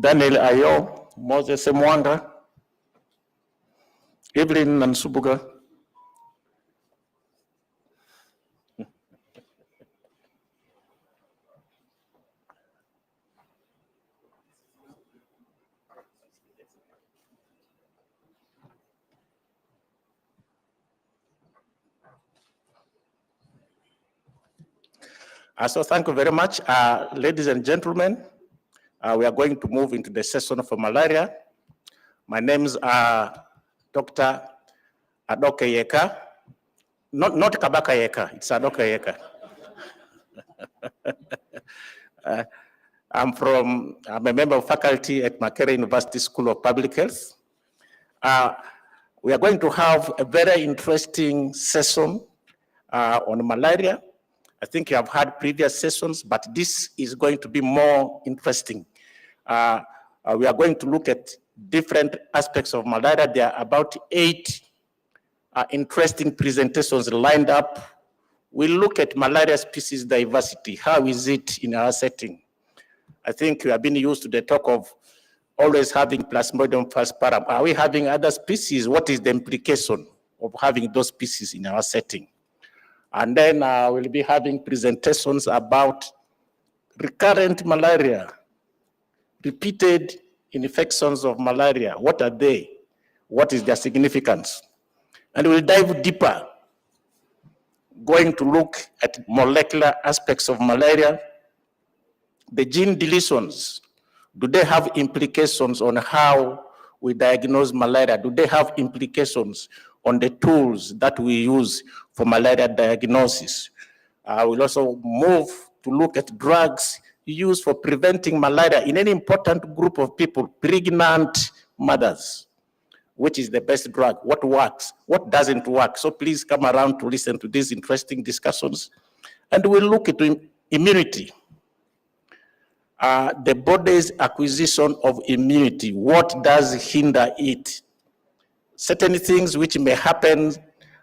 Daniel Ayo, Moses Mwanga, Evelyn Nansubuga. So thank you very much, ladies and gentlemen. We are going to move into the session for malaria. My name is Dr. Adoke Yeka. Not Kabaka Yeka, it's Adoke Yeka. I'm a member of faculty at Makerere University School of Public Health. We are going to have a very interesting session on malaria. I think you have had previous sessions, but this is going to be more interesting. We are going to look at different aspects of malaria. There are about 8 interesting presentations lined up. We'll look at malaria species diversity. How is it in our setting? I think we have been used to the talk of always having Plasmodium falciparum. Are we having other species? What is the implication of having those species in our setting? And then we'll be having presentations about recurrent malaria, repeated infections of malaria. What are they? What is their significance? And we'll dive deeper, going to look at molecular aspects of malaria. The gene deletions, do they have implications on how we diagnose malaria? Do they have implications on the tools that we use for malaria diagnosis? We'll also move to look at drugs used for preventing malaria in any important group of people, pregnant mothers. Which is the best drug? What works? What doesn't work? So please come around to listen to these interesting discussions. And we'll look at immunity. The body's acquisition of immunity. What does hinder it? Certain things which may happen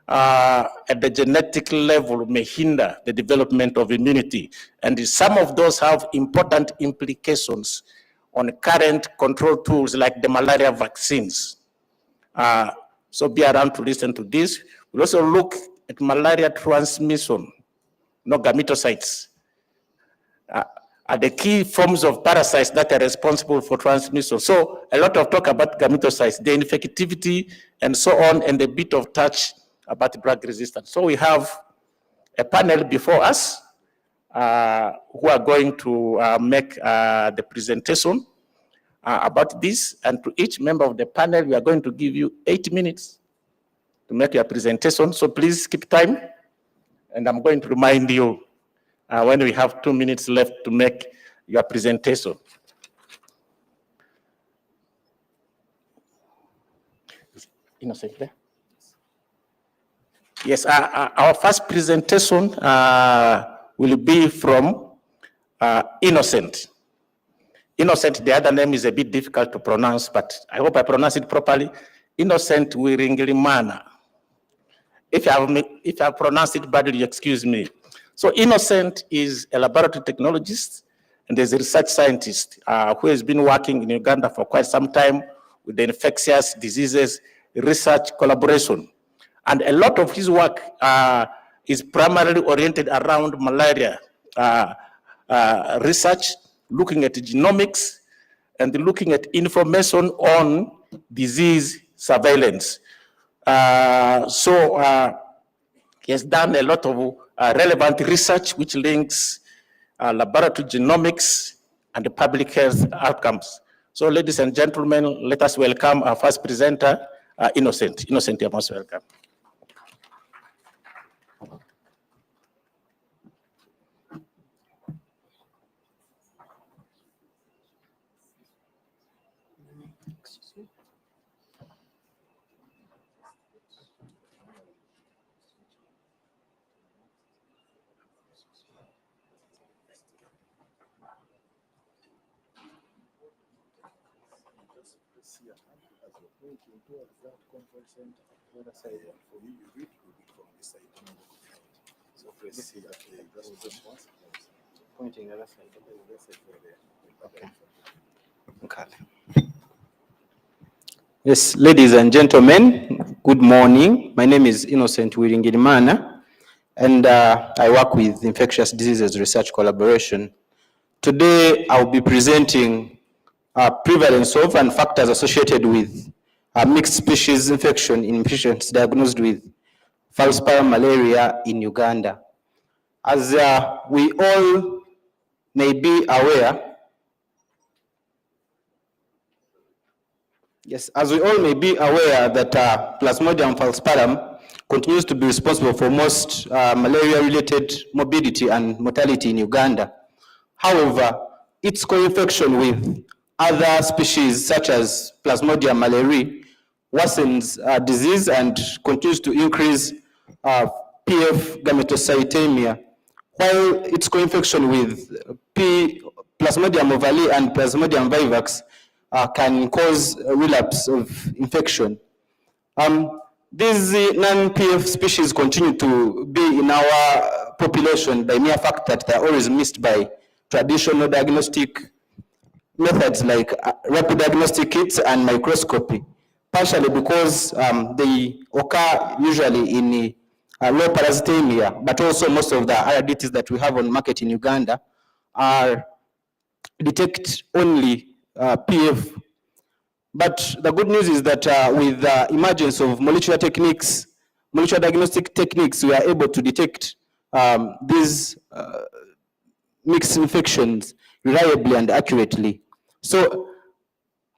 at the genetic level may hinder the development of immunity. And some of those have important implications on current control tools like the malaria vaccines. So be around to listen to this. We'll also look at malaria transmission, gametocytes. Are the key forms of parasites that are responsible for transmission. So a lot of talk about gametocytes, the infectivity and so on, and a bit of touch about drug resistance. So we have a panel before us who are going to make the presentation about this. And to each member of the panel, we are going to give you 8 minutes to make your presentation. So please keep time. And I'm going to remind you when we have 2 minutes left to make your presentation. Innocent there? Yes, our first presentation will be from Innocent. Innocent, the other name is a bit difficult to pronounce, but I hope I pronounce it properly. Innocent Wiringirimana. If I pronounce it badly, excuse me. So Innocent is a laboratory technologist and is a research scientist who has been working in Uganda for quite some time with the infectious diseases research collaboration. And a lot of his work is primarily oriented around malaria research, looking at genomics and looking at information on disease surveillance. He has done a lot of relevant research which links laboratory genomics and the public health outcomes. So ladies and gentlemen, let us welcome our first presenter, Innocent. Innocent, you're most welcome. Pointing the other side. Okay. Okay. Yes, ladies and gentlemen, good morning. My name is Innocent Wiringirimana, and I work with Infectious Diseases Research Collaboration. Today, I'll be presenting prevalence of and factors associated with mixed species infection in patients diagnosed with falciparum malaria in Uganda. As we all may be aware, yes, as we all may be aware that Plasmodium falciparum continues to be responsible for most malaria-related morbidity and mortality in Uganda. However, its co-infection with other species such as Plasmodium malariae worsens disease and continues to increase PF gametocytemia, while its co-infection with Plasmodium ovale and Plasmodium vivax can cause a relapse of infection. These non-PF species continue to be in our population by mere fact that they're always missed by traditional diagnostic methods like rapid diagnostic kits and microscopy, partially because they occur usually in low parasitemia, but also most of the RDTs that we have on market in Uganda are detect only PF. But the good news is that with the emergence of molecular techniques, molecular diagnostic techniques, we are able to detect these mixed infections reliably and accurately. So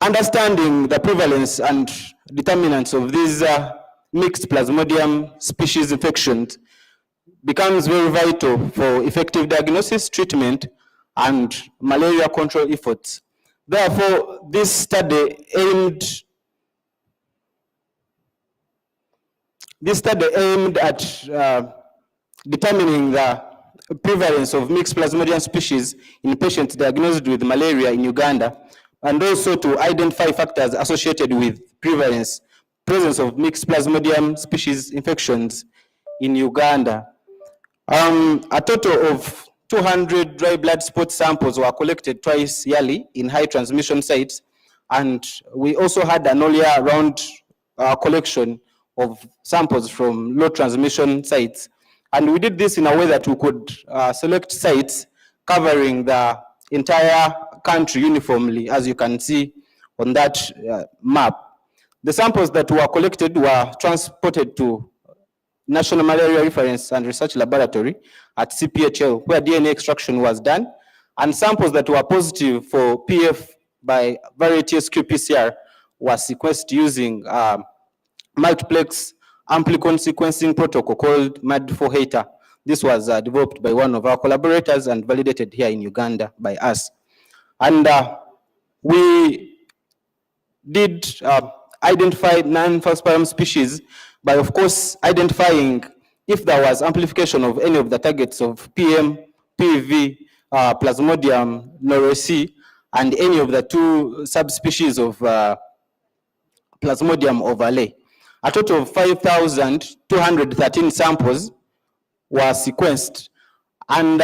understanding the prevalence and determinants of these mixed Plasmodium species infections becomes very vital for effective diagnosis, treatment, and malaria control efforts. Therefore, this study aimed at determining the prevalence of mixed Plasmodium species in patients diagnosed with malaria in Uganda, and also to identify factors associated with presence of mixed Plasmodium species infections in Uganda. A total of 200 dry blood spot samples were collected twice yearly in high transmission sites, and we also had an all-year round collection of samples from low transmission sites. And we did this in a way that we could select sites covering the entire country uniformly, as you can see on that map. The samples that were collected were transported to National Malaria Reference and Research Laboratory at CPHL, where DNA extraction was done, and samples that were positive for PF by various qPCR were sequenced using multiplex amplicon sequencing protocol called MAD4HATER. This was developed by one of our collaborators and validated here in Uganda by us. And we did identify non-falciparum species by, of course, identifying if there was amplification of any of the targets of PM, PV, Plasmodium norisii, and any of the two subspecies of Plasmodium ovale. A total of 5,213 samples were sequenced, and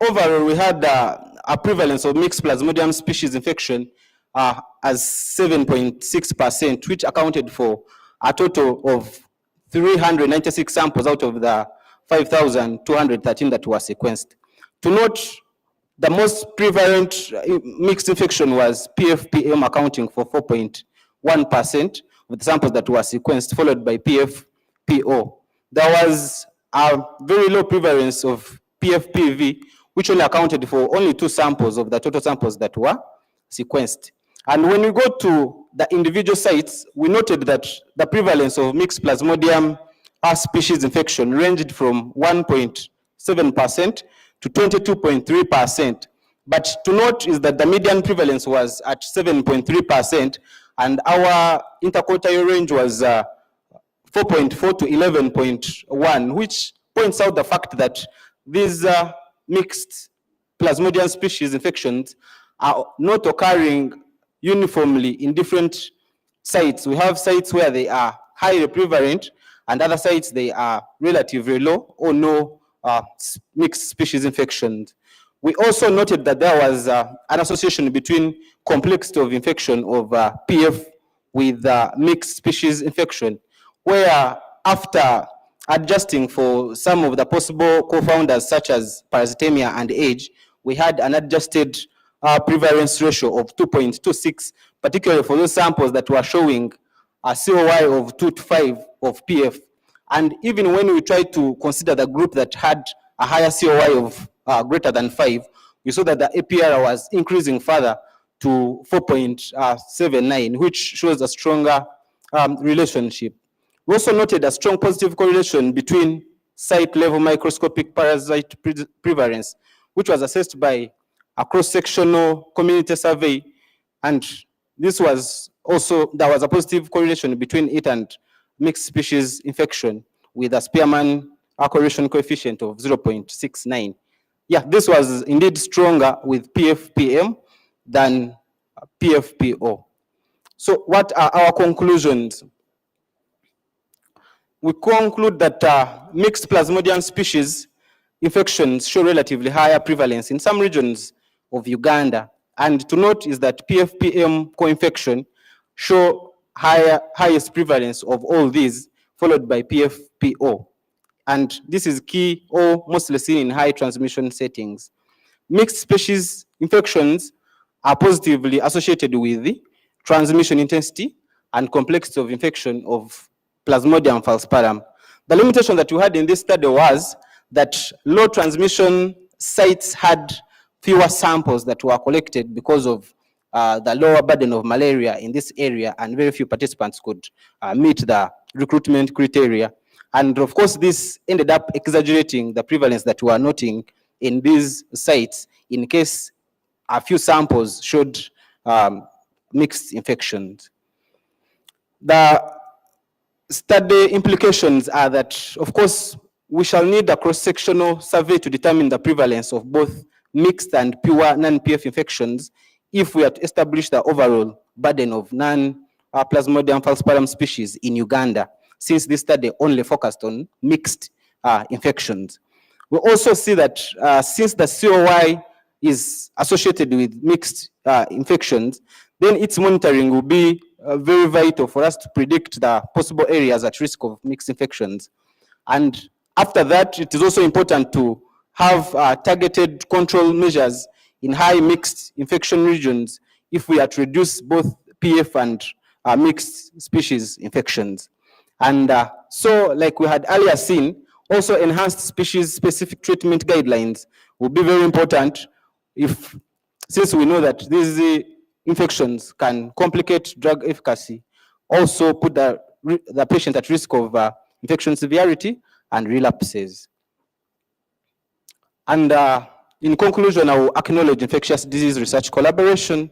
overall we had a prevalence of mixed Plasmodium species infection as 7.6%, which accounted for a total of 396 samples out of the 5,213 that were sequenced. To note, the most prevalent mixed infection was PFPM, accounting for 4.1% of the samples that were sequenced, followed by PFPO. There was a very low prevalence of PFPV, which only accounted for only 2 samples of the total samples that were sequenced. And when we go to the individual sites, we noted that the prevalence of mixed Plasmodium species infection ranged from 1.7% to 22.3%. But to note is that the median prevalence was at 7.3%, and our interquartile range was 4.4 to 11.1, which points out the fact that these mixed Plasmodium species infections are not occurring uniformly in different sites. We have sites where they are highly prevalent, and other sites they are relatively low or no mixed species infections. We also noted that there was an association between complexity of infection of PF with mixed species infection, where after adjusting for some of the possible co-founders such as parasitemia and age, we had an adjusted prevalence ratio of 2.26, particularly for those samples that were showing a COI of 2 to 5 of PF. And even when we tried to consider the group that had a higher COI of greater than 5, we saw that the APR was increasing further to 4.79, which shows a stronger relationship. We also noted a strong positive correlation between site-level microscopic parasite prevalence, which was assessed by a cross-sectional community survey, and this was also, there was a positive correlation between it and mixed species infection with a Spearman correlation coefficient of 0.69. Yeah, this was indeed stronger with PFPM than PFPO. So what are our conclusions? We conclude that mixed Plasmodium species infections show relatively higher prevalence in some regions of Uganda. And to note is that PFPM co-infection show highest prevalence of all these, followed by PFPO. And this is key or mostly seen in high transmission settings. Mixed species infections are positively associated with the transmission intensity and complexity of infection of Plasmodium falciparum. The limitation that we had in this study was that low transmission sites had fewer samples that were collected because of the lower burden of malaria in this area, and very few participants could meet the recruitment criteria. And of course, this ended up exaggerating the prevalence that we are noting in these sites in case a few samples showed mixed infections. The study implications are that, of course, we shall need a cross-sectional survey to determine the prevalence of both mixed and pure non-PF infections if we are to establish the overall burden of non-Plasmodium falciparum species in Uganda, since this study only focused on mixed infections. We also see that since the COI is associated with mixed infections, then its monitoring will be very vital for us to predict the possible areas at risk of mixed infections. And after that, it is also important to have targeted control measures in high mixed infection regions if we are to reduce both PF and mixed species infections. And so, like we had earlier seen, also enhanced species-specific treatment guidelines will be very important since we know that these infections can complicate drug efficacy, also put the patient at risk of infection severity and relapses. And in conclusion, I will acknowledge infectious disease research collaboration,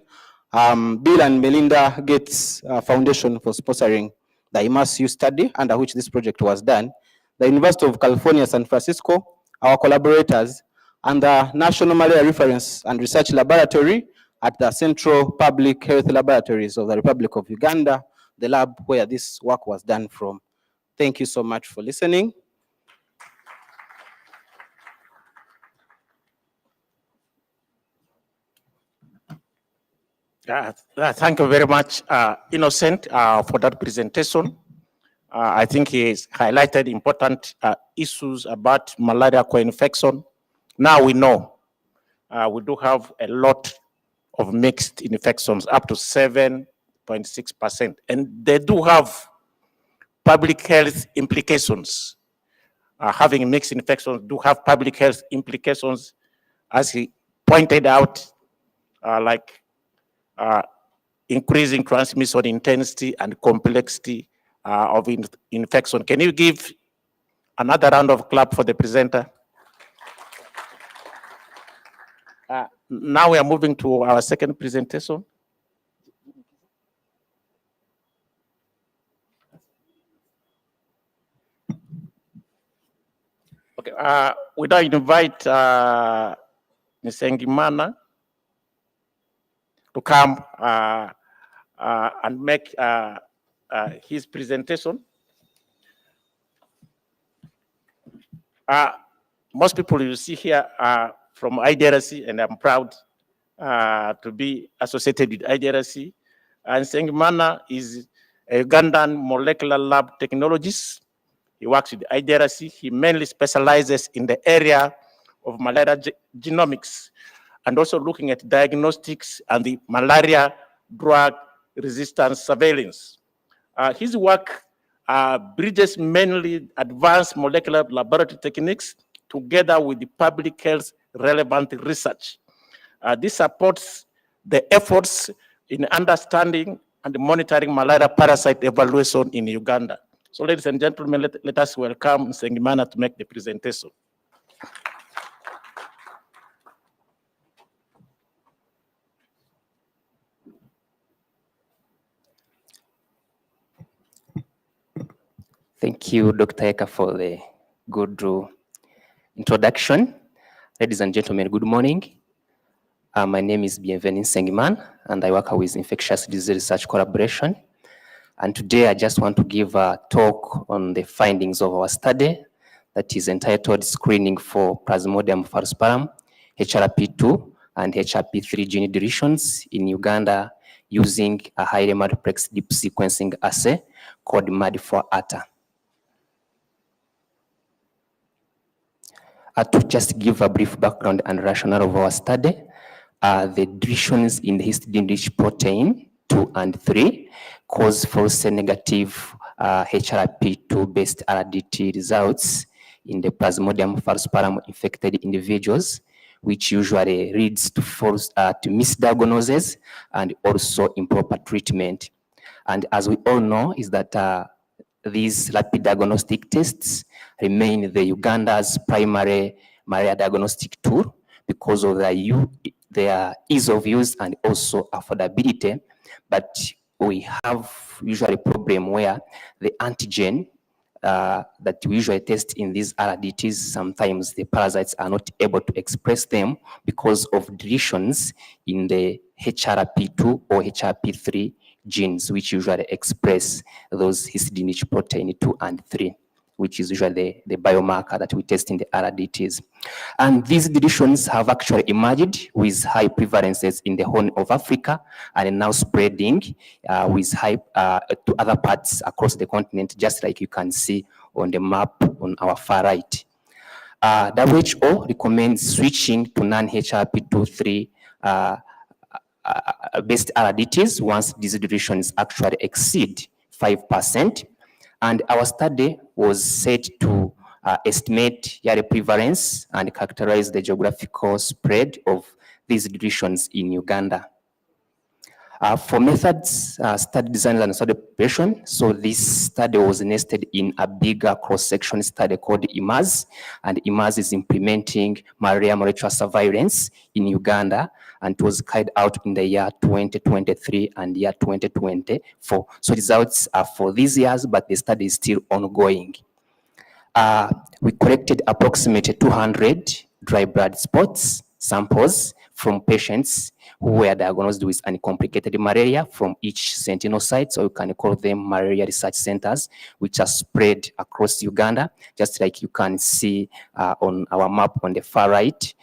Bill and Melinda Gates Foundation for sponsoring the IMAS-U study under which this project was done, the University of California, San Francisco, our collaborators, and the National Malaria Reference and Research Laboratory at the Central Public Health Laboratories of the Republic of Uganda, the lab where this work was done from. Thank you so much for listening. Thank you very much, Innocent, for that presentation. I think he's highlighted important issues about malaria co-infection. Now we know we do have a lot of mixed infections, up to 7.6%, and they do have public health implications. Having mixed infections do have public health implications, as he pointed out, like increasing transmission intensity and complexity of infection. Can you give another round of clap for the presenter? Now we are moving to our second presentation. Okay, we now invite Ms. Ngimana to come and make his presentation. Most people you see here are from IDRC, and I'm proud to be associated with IDRC. And Sengimana is a Ugandan molecular lab technologist. He works with IDRC. He mainly specializes in the area of malaria genomics and also looking at diagnostics and the malaria drug resistance surveillance. His work bridges mainly advanced molecular laboratory techniques together with the public health relevant research. This supports the efforts in understanding and monitoring malaria parasite evaluation in Uganda. So ladies and gentlemen, let us welcome Sengimana to make the presentation. Thank you, Dr. Eka, for the good introduction. Ladies and gentlemen, good morning. My name is Bienvenu Sengiman, and I work with Infectious Disease Research Collaboration. And today I just want to give a talk on the findings of our study that is entitled Screening for Plasmodium falciparum, HRP2 and HRP3 gene deletions in Uganda using a highly multiplex deep sequencing assay called MAD4ATA. To just give a brief background and rationale of our study, the deletions in the histidine-rich protein 2 and 3 cause false negative HRP2-based RDT results in the Plasmodium falciparum infected individuals, which usually leads to misdiagnosis and also improper treatment. And as we all know, is that these rapid diagnostic tests remain the Uganda's primary malaria diagnostic tool because of their ease of use and also affordability. But we have usually a problem where the antigen that we usually test in these RDTs, sometimes the parasites are not able to express them because of deletions in the HRP2 or HRP3 genes, which usually express those histidine-rich protein 2 and 3, which is usually the biomarker that we test in the RDTs. And these deletions have actually emerged with high prevalences in the Horn of Africa and now spreading with high to other parts across the continent, just like you can see on the map on our far right. WHO recommends switching to non-HRP2/3 based RDTs once these deletions actually exceed 5%. And our study was set to estimate yearly prevalence and characterize the geographical spread of these deletions in Uganda. For methods, study design and study preparation, so this study was nested in a bigger cross-section study called IMAS, and IMAS is implementing malaria molecular surveillance in Uganda, and it was carried out in the year 2023 and year 2024. So results are for these years, but the study is still ongoing. We collected approximately 200 dry blood spots samples from patients who were diagnosed with uncomplicated malaria from each sentinel site, so you can call them malaria research centers, which are spread across Uganda, just like you can see on our map on the far right.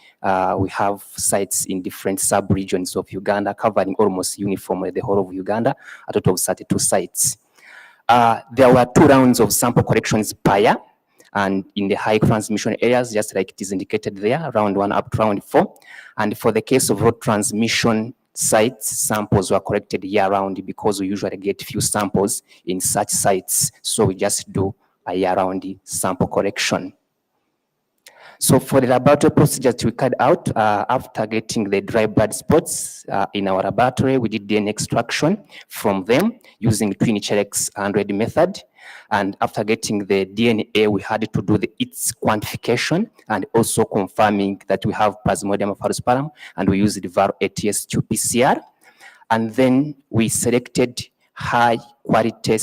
We have sites in different sub-regions of Uganda, covering almost uniformly the whole of Uganda, a total of 32 sites. There were 2 rounds of sample collections per year, and in the high transmission areas, just like it is indicated there, round 1 up to round 4. And for the case of road transmission sites, samples were collected year-round because we usually get few samples in such sites. So we just do a year-round sample collection. So for the laboratory procedures we carried out, after getting the dry blood spots in our laboratory, we did DNA extraction from them using twin Cherex 100 method. And after getting the DNA, we had to do its quantification and also confirming that we have Plasmodium falciparum, and we used the VAR ATS2 PCR. And then we selected high quality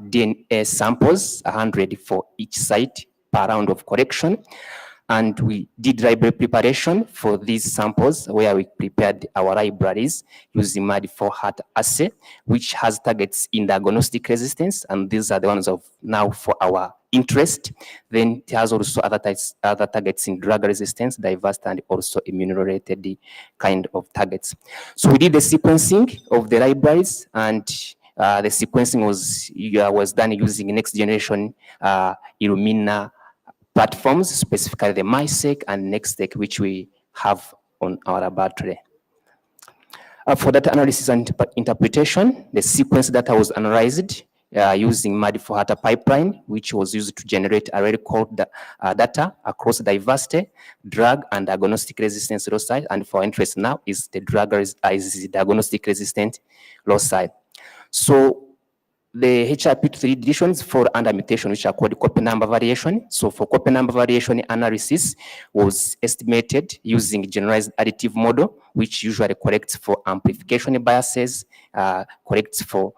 DNA samples, 100 for each site per round of collection. And we did library preparation for these samples, where we prepared our libraries using MAD4HAT assay, which has targets in diagnostic resistance, and these are the ones of now for our interest. Then it has also other targets in drug resistance, diversity, and also immune-related kind of targets. So we did the sequencing of the libraries, and the sequencing was done using next generation Illumina platforms, specifically the MySeq and NextSeq, which we have on our laboratory. For data analysis and interpretation, the sequence data was analyzed using MAD4HAT pipeline, which was used to generate array code data across diversity, drug, and diagnostic resistance loci. And for interest now is the diagnostic resistant loci. So the HRP3 deletions fall under mutation, which are called copy number variation. So for copy number variation analysis was estimated using generalized additive model, which usually corrects for amplification biases, corrects for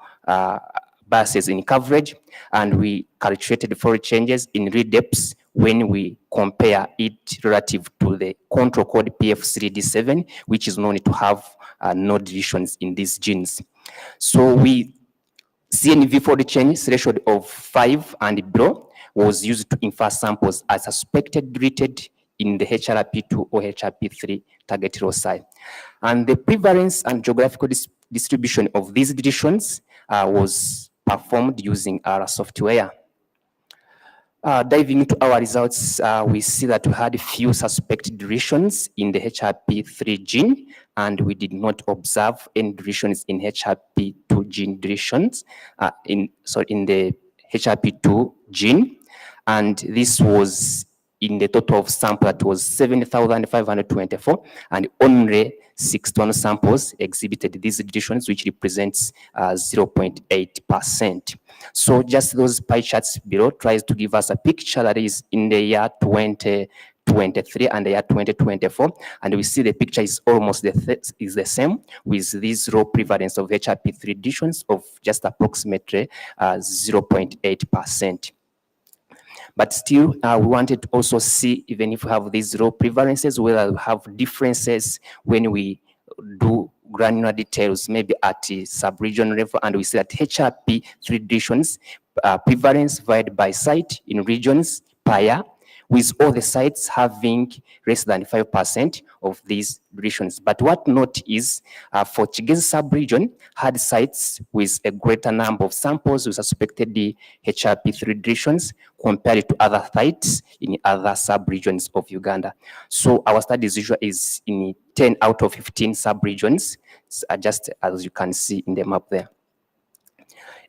biases in coverage, and we calculated for changes in read depths when we compare it relative to the control code PF3D7, which is known to have no deletions in these genes. So we CNV4 change threshold of 5 and below was used to infer samples as suspected deleted in the HRP2 or HRP3 target loci. And the prevalence and geographical distribution of these deletions was performed using our software. Diving into our results, we see that we had few suspected deletions in the HRP3 gene, and we did not observe any deletions in HRP2 gene deletions, in the HRP2 gene. And this was in the total of sample that was 7,524, and only 61 samples exhibited these deletions, which represents 0.8%. So just those pie charts below tries to give us a picture that is in the year 2023 and the year 2024, and we see the picture is almost the same, with this low prevalence of HRP3 deletions of just approximately 0.8%. But still, we wanted to also see, even if we have these low prevalences, whether we have differences when we do granular details, maybe at the sub-region level, and we see that HRP3 deletions prevalence varied by site in regions per year, with all the sites having less than 5% of these deletions. But what note is, for Kigezi sub-region, had sites with a greater number of samples with suspected the HRP3 deletions compared to other sites in other sub-regions of Uganda. So our study is in 10 out of 15 sub-regions, just as you can see in the map there.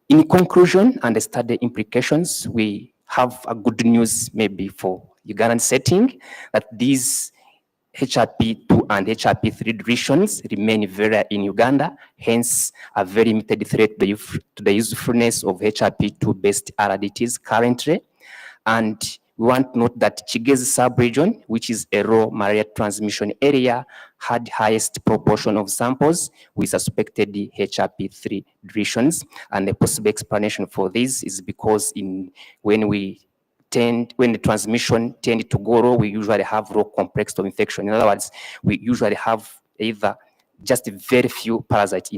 In conclusion and the study implications, we have a good news maybe for Ugandan setting, that these HRP2 and HRP3 deletions remain very rare in Uganda, hence a very limited threat to the usefulness of HRP2-based RDTs currently. And we want to note that Kigezi sub-region, which is a low malaria transmission area, had highest proportion of samples with suspected HRP3 deletions. And the possible explanation for this is because when the transmission tends to go low, we usually have low complexity of infection. In other words, we usually have either just very few parasites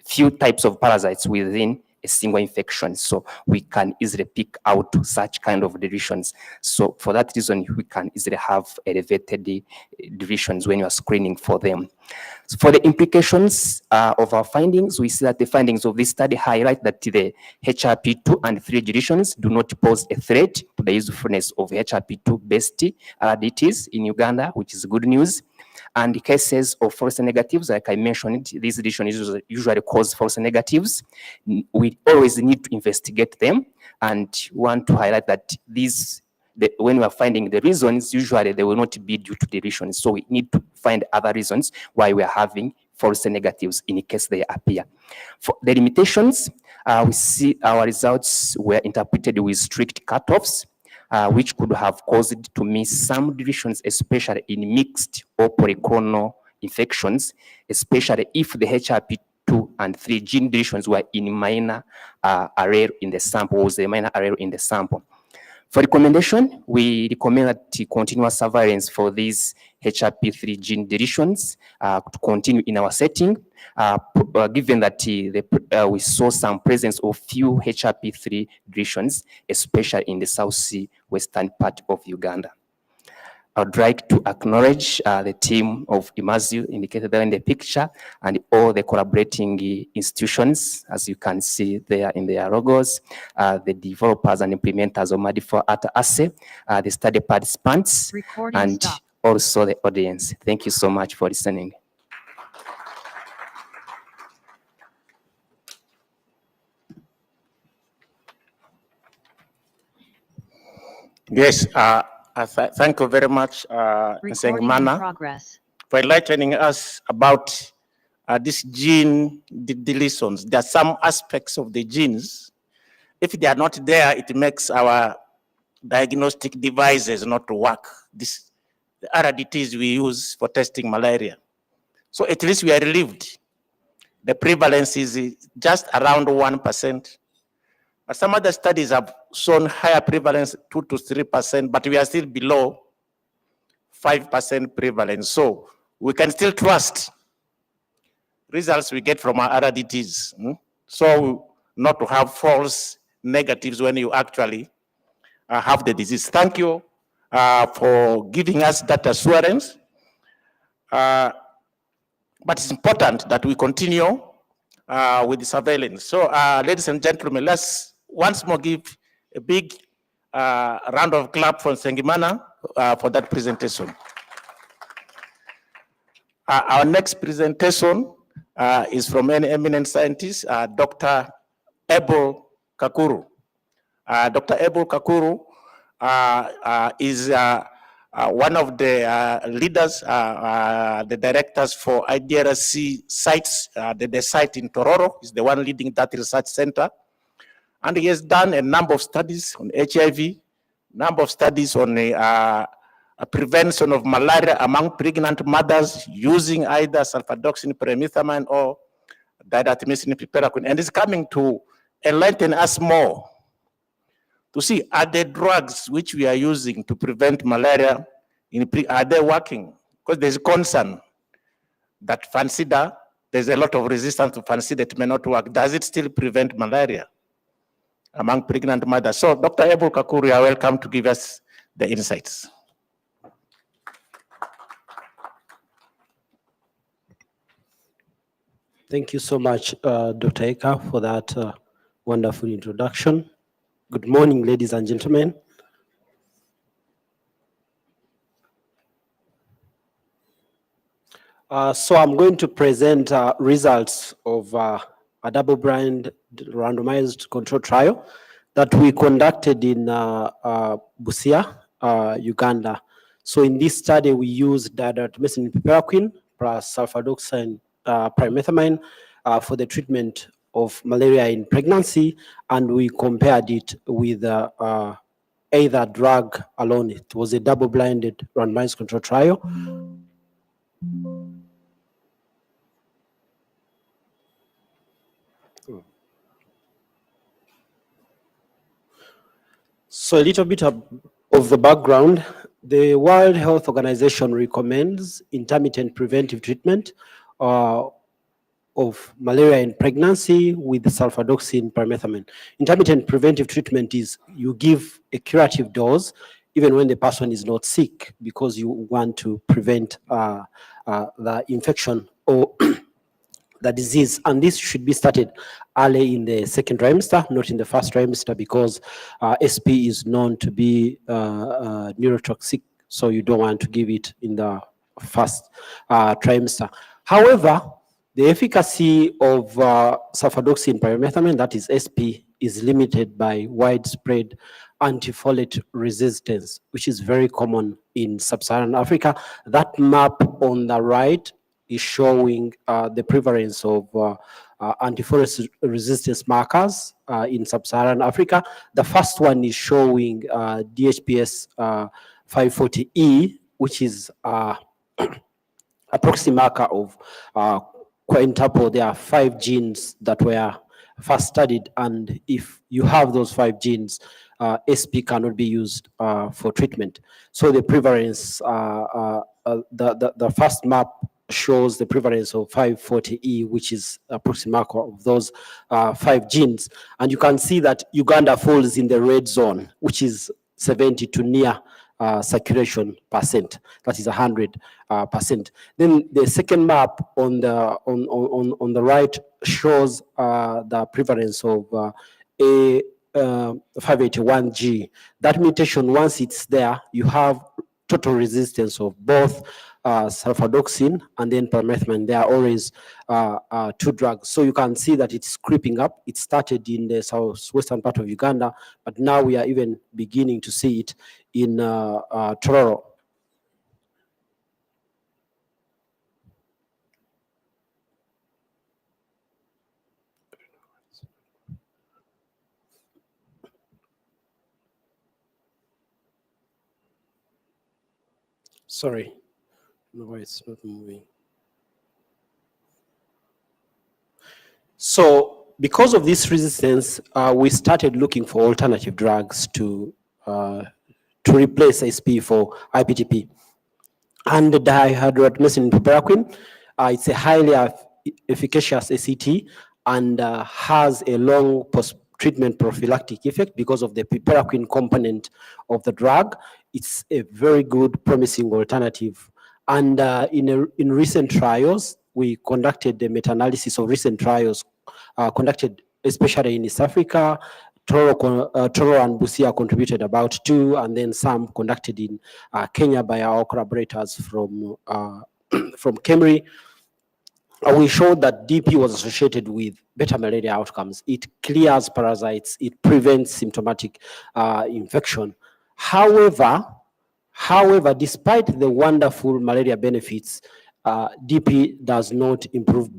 few types of parasites within a single infection. So we can easily pick out such kind of deletions. So for that reason, we can easily have elevated deletions when you are screening for them. So for the implications of our findings, we see that the findings of this study highlight that the HRP2 and 3 deletions do not pose a threat to the usefulness of HRP2-based RDTs in Uganda, which is good news. And cases of false negatives, like I mentioned, these deletions usually cause false negatives. We always need to investigate them, and want to highlight that when we are finding the reasons, usually they will not be due to deletions. So we need to find other reasons why we are having false negatives in case they appear. For the limitations, we see our results were interpreted with strict cutoffs, which could have caused to miss some deletions, especially in mixed or polyclonal infections, especially if the HRP2 and 3 gene deletions were in minor array in the sample, was a minor array in the sample. For recommendation, we recommend that continuous surveillance for these HRP3 gene deletions to continue in our setting, given that we saw some presence of few HRP3 deletions, especially in the southwestern part of Uganda. I'd like to acknowledge the team of Imazu indicated there in the picture and all the collaborating institutions, as you can see there in their logos, the developers and implementers of MADI4 at ASE, the study participants, and also the audience. Thank you so much for listening. Yes, thank you very much, Nsengimana, for enlightening us about these gene deletions. There are some aspects of the genes. If they are not there, it makes our diagnostic devices not work. The RDTs we use for testing malaria. So at least we are relieved. The prevalence is just around 1%. But some other studies have shown higher prevalence, 2 to 3%, but we are still below 5% prevalence. So we can still trust results we get from our RDTs. So not to have false negatives when you actually have the disease. Thank you for giving us that assurance. But it's important that we continue with the surveillance. So ladies and gentlemen, let's once more give a big round of clap for Nsengimana for that presentation. Our next presentation is from an eminent scientist, Dr. Abel Kakuru. Dr. Abel Kakuru is one of the leaders, the directors for IDRC sites. The site in Tororo is the one leading that research center. And he has done a number of studies on HIV, number of studies on a prevention of malaria among pregnant mothers using either sulfadoxine, pyrimethamine, or diatomycin piperaquine. And is coming to enlighten us more to see, are the drugs which we are using to prevent malaria, are they working? Because there's concern that Fancida, there's a lot of resistance to Fancida, it may not work. Does it still prevent malaria among pregnant mothers? So Dr. Abel Kakuru, you are welcome to give us the insights. Thank you so much, Dr. Eka, for that wonderful introduction. Good morning, ladies and gentlemen. So I'm going to present results of a double-blind randomized control trial that we conducted in Busia, Uganda. So in this study, we used diatomycin piperaquine plus sulfadoxine pyrimethamine for the treatment of malaria in pregnancy, and we compared it with either drug alone. It was a double-blinded randomized control trial. So a little bit of the background. The World Health Organization recommends intermittent preventive treatment of malaria in pregnancy with sulfadoxine pyrimethamine. Intermittent preventive treatment is you give a curative dose even when the person is not sick, because you want to prevent the infection or the disease. And this should be started early in the second trimester, not in the first trimester, because SP is known to be neurotoxic, so you don't want to give it in the first trimester. However, the efficacy of sulfadoxine pyrimethamine, that is SP, is limited by widespread antifolate resistance, which is very common in sub-Saharan Africa. That map on the right is showing the prevalence of antifolate resistance markers in sub-Saharan Africa. The first one is showing DHPS 540E, which is a proxy marker of quintuple. There are 5 genes that were first studied, and if you have those 5 genes, SP cannot be used for treatment. So the prevalence, the first map shows the prevalence of 540E, which is a proxy marker of those 5 genes. And you can see that Uganda falls in the red zone, which is 70 to near circulation percent, that is 100%. Then the second map on the right shows the prevalence of a 581G. That mutation, once it's there, you have total resistance of both sulfadoxine and then permethrin. They are always 2 drugs. So you can see that it's creeping up. It started in the southwestern part of Uganda, but now we are even beginning to see it in Tororo. Sorry, no, it's not moving. So because of this resistance, we started looking for alternative drugs to replace SP for IPTP. And the dihydroartemisinin piperacin, it's a highly efficacious ACT and has a long post-treatment prophylactic effect because of the piperacin component of the drug. It's a very good, promising alternative. And in recent trials, we conducted the meta-analysis of recent trials conducted especially in East Africa. Toro and Busia contributed about 2, and then some conducted in Kenya by our collaborators from KEMRI. We showed that DP was associated with better malaria outcomes. It clears parasites, it prevents symptomatic infection. However, despite the wonderful malaria benefits, DP does not improve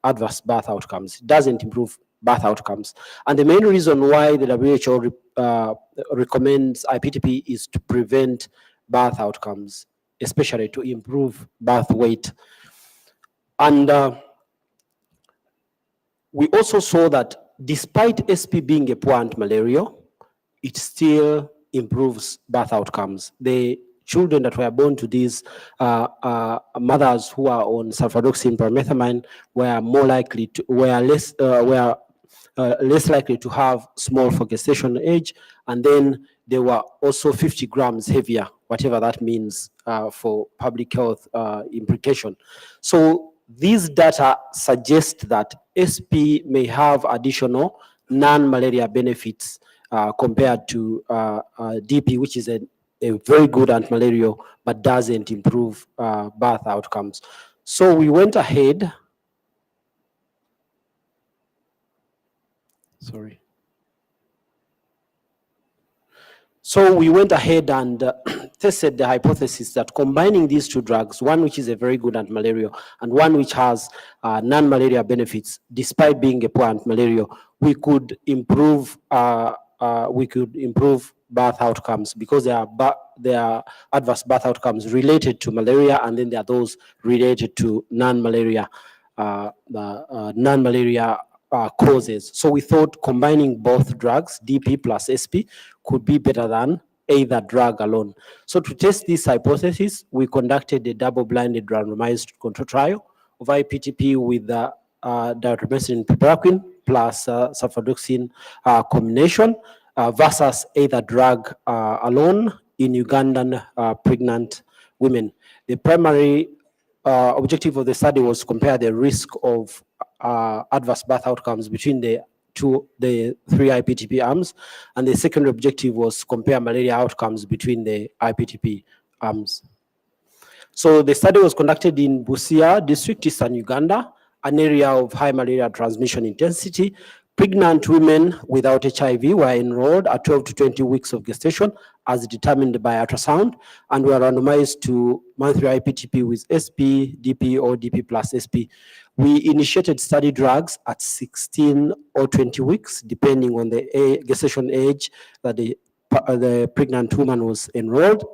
adverse birth outcomes. It doesn't improve birth outcomes. And the main reason why the WHO recommends IPTP is to prevent birth outcomes, especially to improve birth weight. And we also saw that despite SP being a poor anti-malarial, it still improves birth outcomes. The children that were born to these mothers who are on sulfadoxine permethamine were more likely to, less likely to have small for gestation age, and then they were also 50 grams heavier, whatever that means for public health implication. So these data suggest that SP may have additional non-malaria benefits compared to DP, which is a very good antimalarial, but doesn't improve birth outcomes. So we went ahead. Sorry. So we went ahead and tested the hypothesis that combining these 2 drugs, one which is a very good antimalarial and one which has non-malaria benefits, despite being a poor antimalarial, we could improve birth outcomes, because there are adverse birth outcomes related to malaria, and then there are those related to non-malaria causes. So we thought combining both drugs, DP plus SP, could be better than either drug alone. So to test this hypothesis, we conducted a double-blinded randomized control trial of IPTP with dihydroartemisinin piperacin plus sulfadoxine combination versus either drug alone in Ugandan pregnant women. The primary objective of the study was to compare the risk of adverse birth outcomes between the 3 IPTP arms, and the second objective was to compare malaria outcomes between the IPTP arms. So the study was conducted in Busia district, Eastern Uganda, an area of high malaria transmission intensity. Pregnant women without HIV were enrolled at 12 to 20 weeks of gestation as determined by ultrasound, and were randomized to monthly IPTP with SP, DP, or DP plus SP. We initiated study drugs at 16 or 20 weeks, depending on the gestation age that the pregnant woman was enrolled.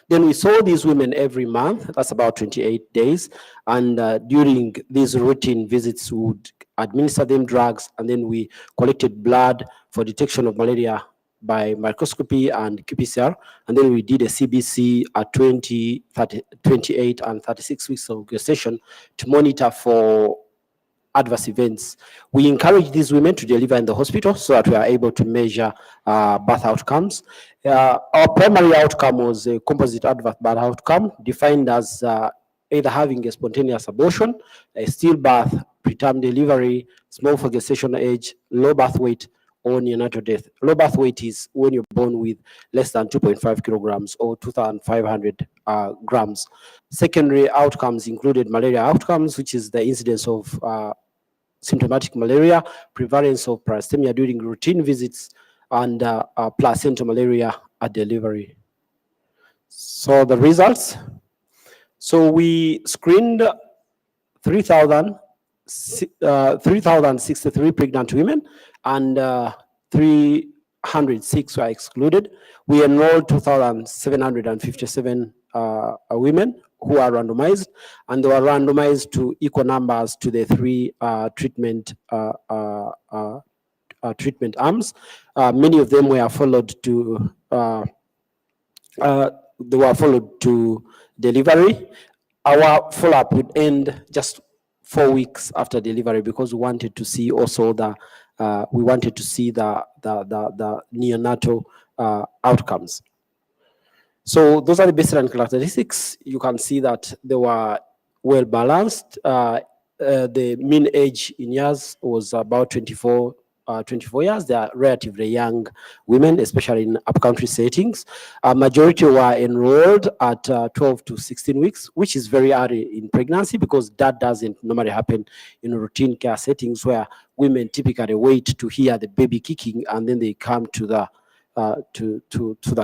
Then we saw these women every month, that's about 28 days. And during these routine visits, we would administer them drugs, and then we collected blood for detection of malaria by microscopy and qPCR, and then we did a CBC at 20, 30, 28 and 36 weeks of gestation to monitor for adverse events. We encourage these women to deliver in the hospital so that we are able to measure birth outcomes. Our primary outcome was a composite adverse birth outcome, defined as either having a spontaneous abortion, a stillbirth, preterm delivery, small for gestational age, low birth weight, or neonatal death. Low birth weight is when you're born with less than 2.5 kilograms or 2,500 grams. Secondary outcomes included malaria outcomes, which is the incidence of symptomatic malaria, prevalence of parastemia during routine visits, and placental malaria at delivery. So the results. So we screened 3,063 pregnant women, and 306 were excluded. We enrolled 2,757 women who are randomized, and they were randomized to equal numbers to the three treatment arms. Many of them were followed to delivery. Our follow-up would end just 4 weeks after delivery because we wanted to see also the neonatal outcomes. So those are the baseline characteristics. You can see that they were well balanced. The mean age in years was about 24 years. They are relatively young women, especially in upcountry settings. Majority were enrolled at 12 to 16 weeks, which is very early in pregnancy because that doesn't normally happen in routine care settings where women typically wait to hear the baby kicking and then they come to the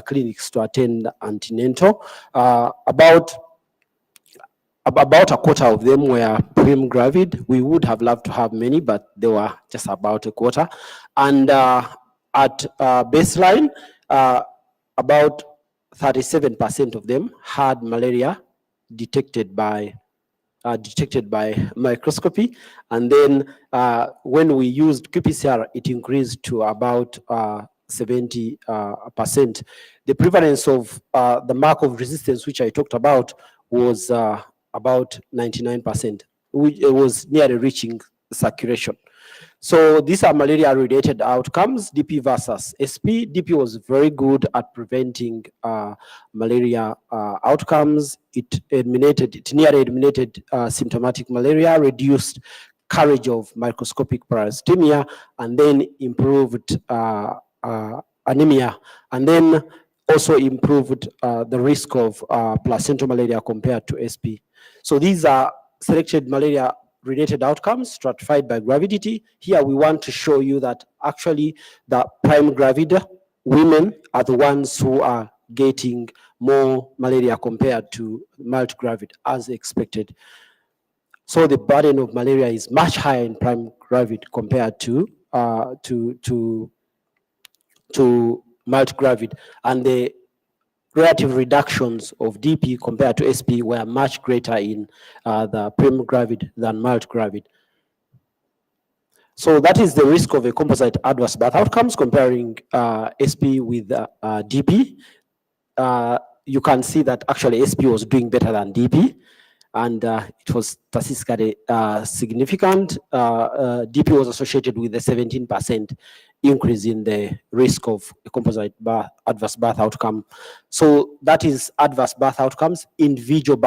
clinics to attend antenatal. About a quarter of them were prim gravid. We would have loved to have many, but they were just about a quarter. And at baseline, about 37% of them had malaria detected by microscopy. And then when we used qPCR, it increased to about 70%. The prevalence of the mark of resistance, which I talked about, was about 99%, which was nearly reaching saturation. So these are malaria-related outcomes, DP versus SP. DP was very good at preventing malaria outcomes. It nearly eliminated symptomatic malaria, reduced courage of microscopic parastemia, and then improved anemia, and then also improved the risk of placental malaria compared to SP. So these are selected malaria-related outcomes stratified by gravidity. Here we want to show you that actually the prime gravid women are the ones who are getting more malaria compared to mild gravid, as expected. So the burden of malaria is much higher in prime gravid compared to mild gravid, and the relative reductions of DP compared to SP were much greater in the prim gravid than mild gravid. So that is the risk of a composite adverse birth outcomes comparing SP with DP. You can see that actually SP was doing better than DP, and it was statistically significant. DP was associated with a 17% increase in the risk of a composite adverse birth outcome. So that is adverse birth outcomes, individual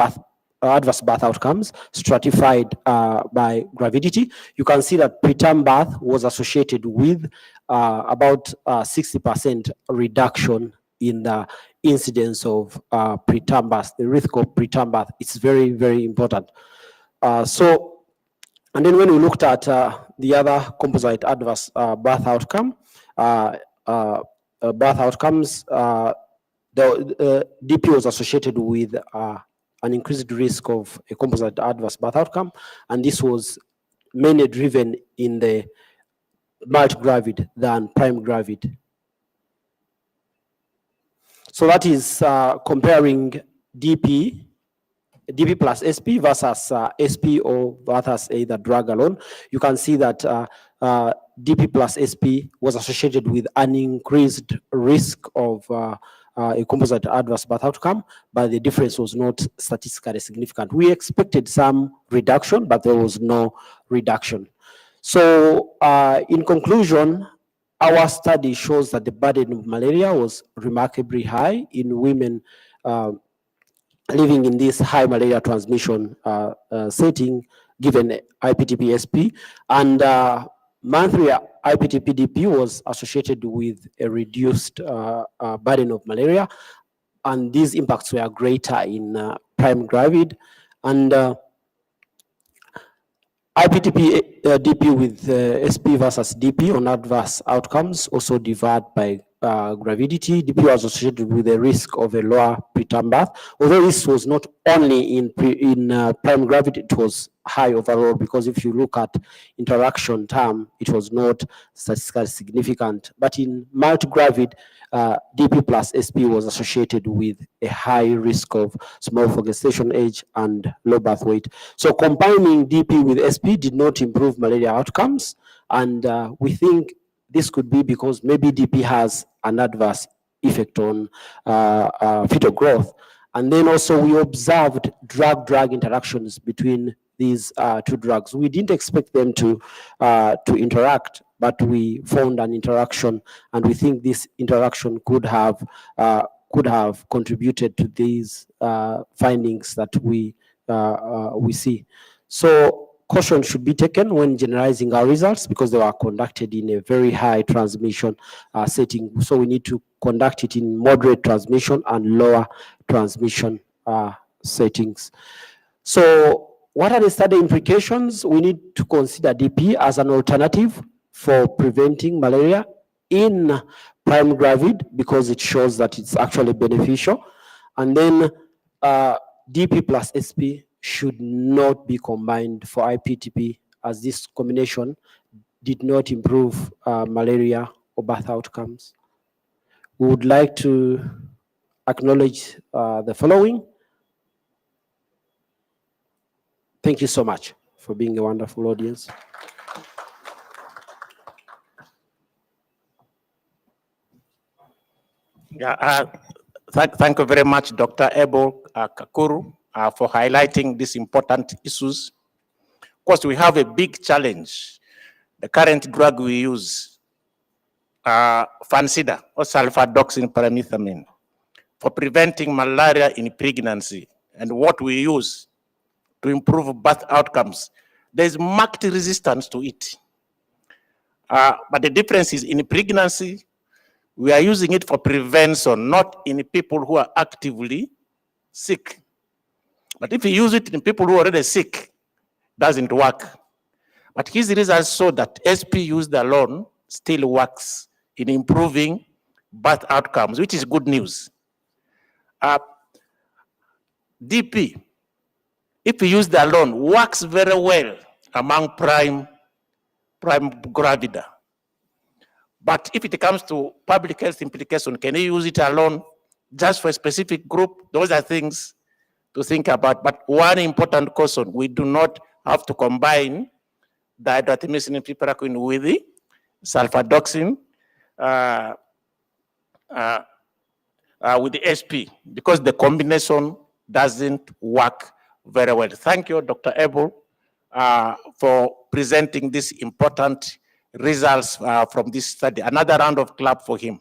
adverse birth outcomes stratified by gravidity. You can see that preterm birth was associated with about 60% reduction in the incidence of preterm birth, the risk of preterm birth. It's very, very important. And then when we looked at the other composite adverse birth outcome, the DP was associated with an increased risk of a composite adverse birth outcome, and this was mainly driven in the mild gravid than prime gravid. So that is comparing DP DP plus SP versus SP or versus either drug alone, you can see that DP plus SP was associated with an increased risk of a composite adverse birth outcome, but the difference was not statistically significant. We expected some reduction, but there was no reduction. So in conclusion, our study shows that the burden of malaria was remarkably high in women living in this high malaria transmission setting, given IPTP-SP, and monthly IPTP-DP was associated with a reduced burden of malaria, and these impacts were greater in prime gravid, and IPTP-DP with SP versus DP on adverse outcomes also differed by gravidity. DP was associated with the risk of a lower preterm birth, although this was not only in prime gravid, it was high overall, because if you look at interaction term, it was not statistically significant. But in multigravid, DP plus SP was associated with a high risk of small for gestation age and low birth weight. So combining DP with SP did not improve malaria outcomes, and we think this could be because maybe DP has an adverse effect on fetal growth. And then also we observed drug-drug interactions between these two drugs. We didn't expect them to interact, but we found an interaction, and we think this interaction could have contributed to these findings that we see. So caution should be taken when generalizing our results, because they were conducted in a very high transmission setting. So we need to conduct it in moderate transmission and lower transmission settings. So what are the study implications? We need to consider DP as an alternative for preventing malaria in prime gravid, because it shows that it's actually beneficial. And then DP plus SP should not be combined for IPTP, as this combination did not improve malaria or birth outcomes. We would like to acknowledge the following. Thank you so much for being a wonderful audience. Yeah, thank you very much, Dr. Abel Kakuru, for highlighting these important issues. Of course, we have a big challenge. The current drug we use, Fansida, or sulfadoxine pyrimethamine, for preventing malaria in pregnancy, and what we use to improve birth outcomes, there's marked resistance to it. But the difference is in pregnancy, we are using it for prevention, not in people who are actively sick. But if you use it in people who are already sick, it doesn't work. But his results show that SP used alone still works in improving birth outcomes, which is good news. DP, if used alone, works very well among prime gravida. But if it comes to public health implication, can you use it alone just for a specific group? Those are things to think about. But one important caution, we do not have to combine dihydroartemisinin and piperacin with the sulfadoxine with the SP, because the combination doesn't work very well. Thank you, Dr. Abel, for presenting these important results from this study. Another round of clap for him.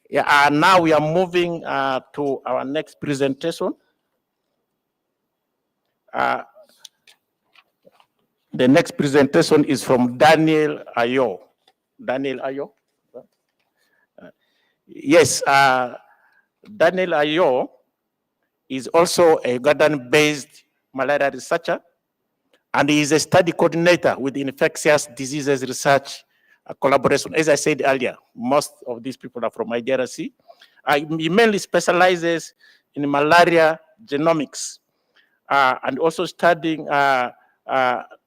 Yeah, now we are moving to our next presentation. The next presentation is from Daniel Ayo. Daniel Ayo? Yes, Daniel Ayo is also a Ugandan-based malaria researcher, and he is a study coordinator with infectious diseases research collaboration. As I said earlier, most of these people are from IDRC. He mainly specializes in malaria genomics and also studying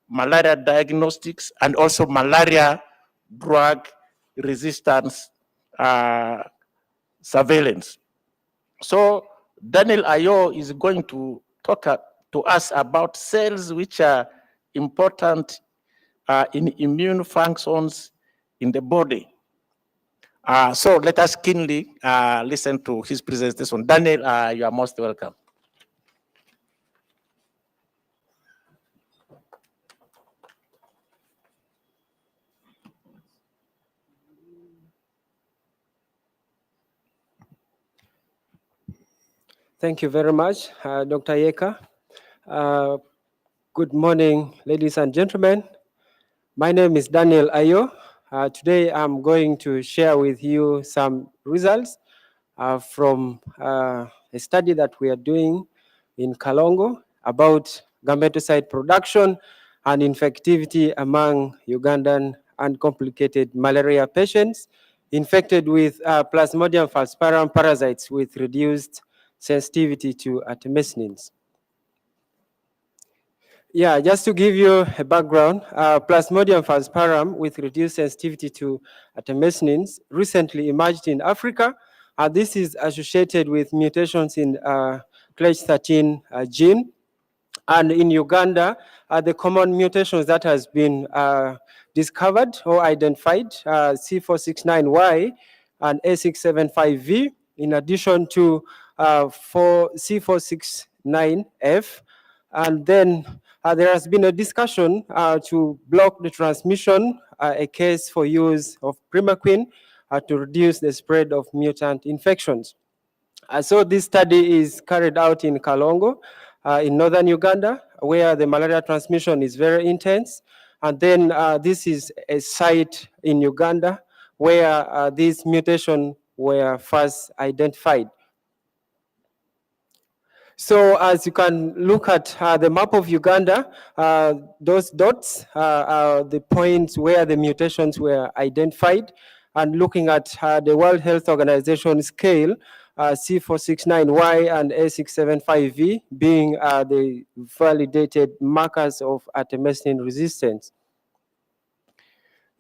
malaria diagnostics and also malaria drug resistance surveillance. So Daniel Ayo is going to talk to us about cells which are important in immune functions in the body. So let us keenly listen to his presentation. Daniel, you are most welcome. Thank you very much, Dr. Yeka. Good morning, ladies and gentlemen. My name is Daniel Ayo. Today I'm going to share with you some results from a study that we are doing in Kalongo about gametocyte production and infectivity among Ugandan uncomplicated malaria patients infected with Plasmodium falciparum parasites with reduced sensitivity to artemisinin. Yeah, just to give you a background, Plasmodium falciparum with reduced sensitivity to artemisinin recently emerged in Africa. This is associated with mutations in CLEH13 gene. And in Uganda, the common mutations that has been discovered or identified, C469Y and A675V, in addition to C469F. And then there has been a discussion to block the transmission, a case for use of primaquine to reduce the spread of mutant infections. So this study is carried out in Kalongo, in northern Uganda, where the malaria transmission is very intense. And then this is a site in Uganda where these mutations were first identified. So as you can look at the map of Uganda, those dots are the points where the mutations were identified. And looking at the World Health Organization scale, C469Y and A675V being the validated markers of artemisinin resistance.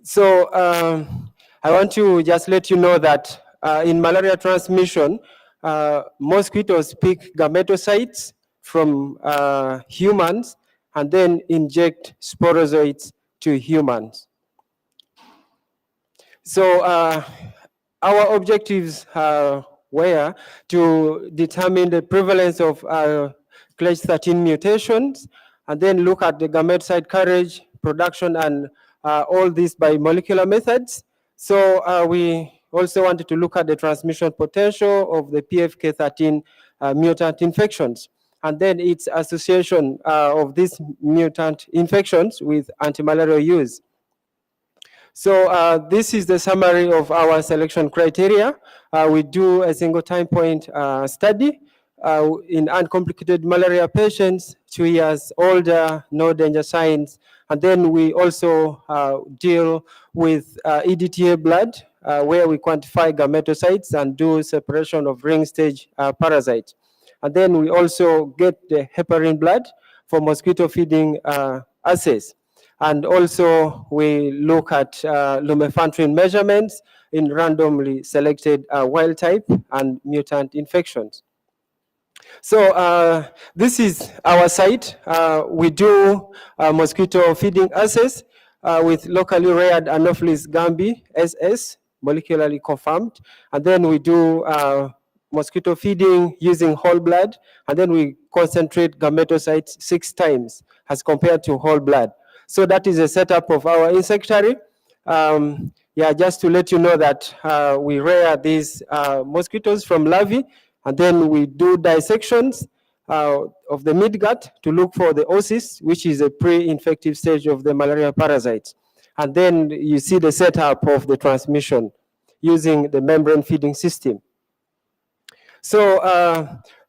So I want to just let you know that in malaria transmission, mosquitoes pick gametocytes from humans and then inject sporozoites to humans. So our objectives were to determine the prevalence of CLEH13 mutations and then look at the gametocyte carriage, production, and all this by molecular methods. So we also wanted to look at the transmission potential of the PFK13 mutant infections, and then its association of these mutant infections with antimalarial use. So this is the summary of our selection criteria. We do a single time point study in uncomplicated malaria patients, 2 years older, no danger signs. And then we also deal with EDTA blood, where we quantify gametocytes and do separation of ring stage parasites. And then we also get the heparin blood for mosquito feeding assays. And also we look at lumefantrine measurements in randomly selected wild type and mutant infections. So this is our site. We do mosquito feeding assays with locally reared Anopheles gambiae, SS, molecularly confirmed. And then we do mosquito feeding using whole blood. And then we concentrate gametocytes 6 times as compared to whole blood. So that is a setup of our insectary. Yeah, just to let you know that we rear these mosquitoes from larvae, and then we do dissections of the midgut to look for the oocyst, which is a pre-infective stage of the malaria parasites. And then you see the setup of the transmission using the membrane feeding system. So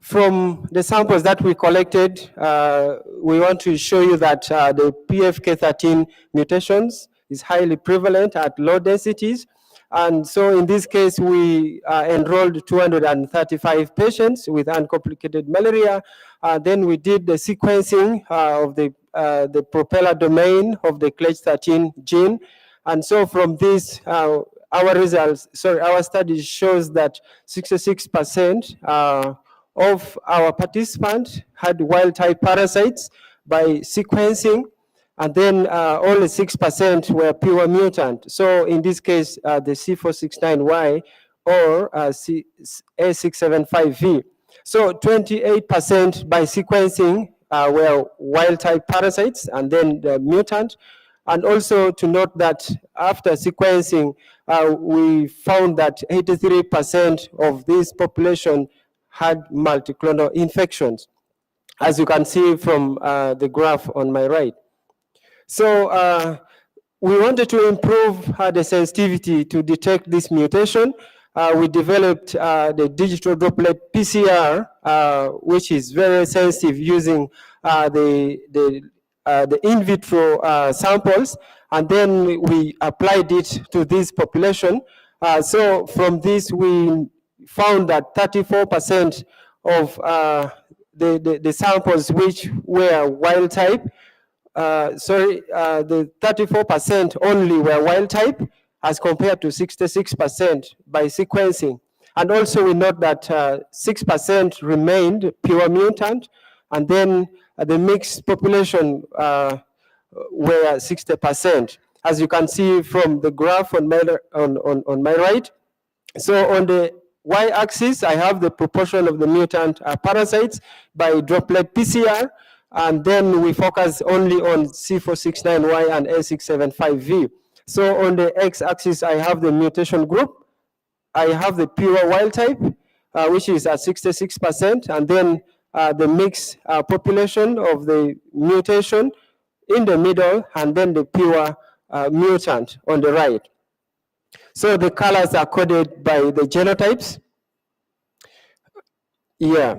from the samples that we collected, we want to show you that the PFK13 mutations is highly prevalent at low densities. And so in this case, we enrolled 235 patients with uncomplicated malaria. Then we did the sequencing of the propeller domain of the CLEH13 gene. And so from this, our study shows that 66% of our participants had wild-type parasites by sequencing, and then only 6% were pure mutant. So in this case, the C469Y or A675V. So 28% by sequencing were wild-type parasites, and then the mutant. And also to note that after sequencing, we found that 83% of this population had multiclonal infections, as you can see from the graph on my right. So we wanted to improve the sensitivity to detect this mutation. We developed the digital droplet PCR, which is very sensitive, using the in vitro samples, and then we applied it to this population. So from this, we found that 34% of the samples which were wild type, the 34% only were wild type, as compared to 66% by sequencing. And also we note that 6% remained pure mutant, and then the mixed population were 60%, as you can see from the graph on my right. So on the y-axis, I have the proportion of the mutant parasites by droplet PCR, and then we focus only on C469Y and A675V. So on the x-axis, I have the mutation group. I have the pure wild type, which is at 66%, and then the mixed population of the mutation in the middle, and then the pure mutant on the right. So the colors are coded by the genotypes. Yeah.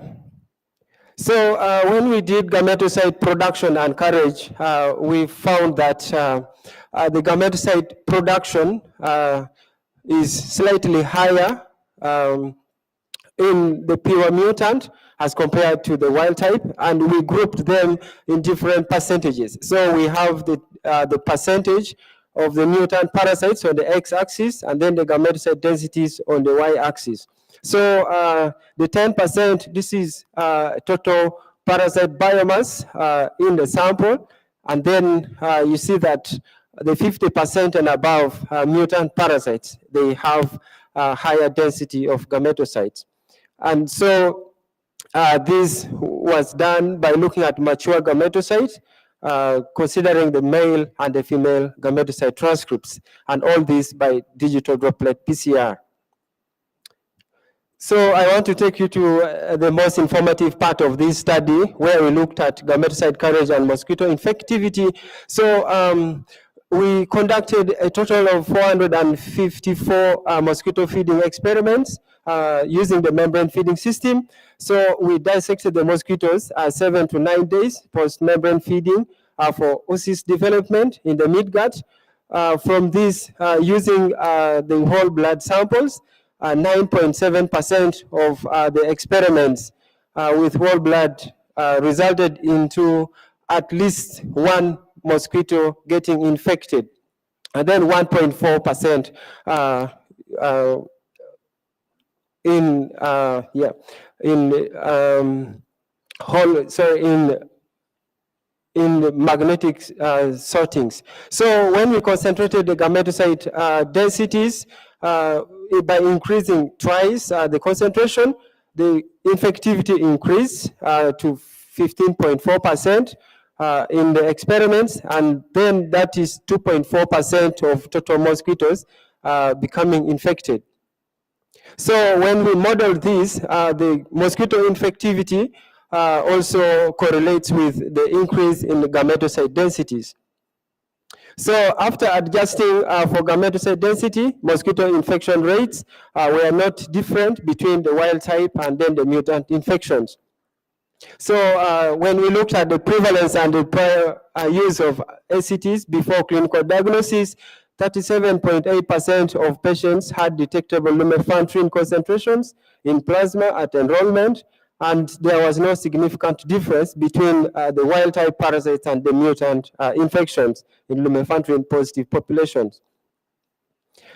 So when we did gametocyte production and carriage, we found that the gametocyte production is slightly higher in the pure mutant as compared to the wild type, and we grouped them in different percentages. So we have the percentage of the mutant parasites on the x-axis, and then the gametocyte densities on the y-axis. So the 10%, this is total parasite biomass in the sample, and then you see that the 50% and above mutant parasites, they have a higher density of gametocytes. And so this was done by looking at mature gametocytes, considering the male and the female gametocyte transcripts, and all this by digital droplet PCR. So I want to take you to the most informative part of this study, where we looked at gametocyte carriage and mosquito infectivity. So we conducted a total of 454 mosquito feeding experiments using the membrane feeding system. So we dissected the mosquitoes 7 to 9 days post-membrane feeding for oocyst development in the midgut. From this, using the whole blood samples, 9.7% of the experiments with whole blood resulted into at least one mosquito getting infected, and then 1.4% in the magnetic sortings. So when we concentrated the gametocyte densities by increasing twice the concentration, the infectivity increased to 15.4% in the experiments, and then that is 2.4% of total mosquitoes becoming infected. So when we model this, the mosquito infectivity also correlates with the increase in the gametocyte densities. So after adjusting for gametocyte density, mosquito infection rates were not different between the wild type and then the mutant infections. So when we looked at the prevalence and the prior use of ACTs before clinical diagnosis, 37.8% of patients had detectable lumefantrine concentrations in plasma at enrollment, and there was no significant difference between the wild type parasites and the mutant infections in lumefantrine positive populations.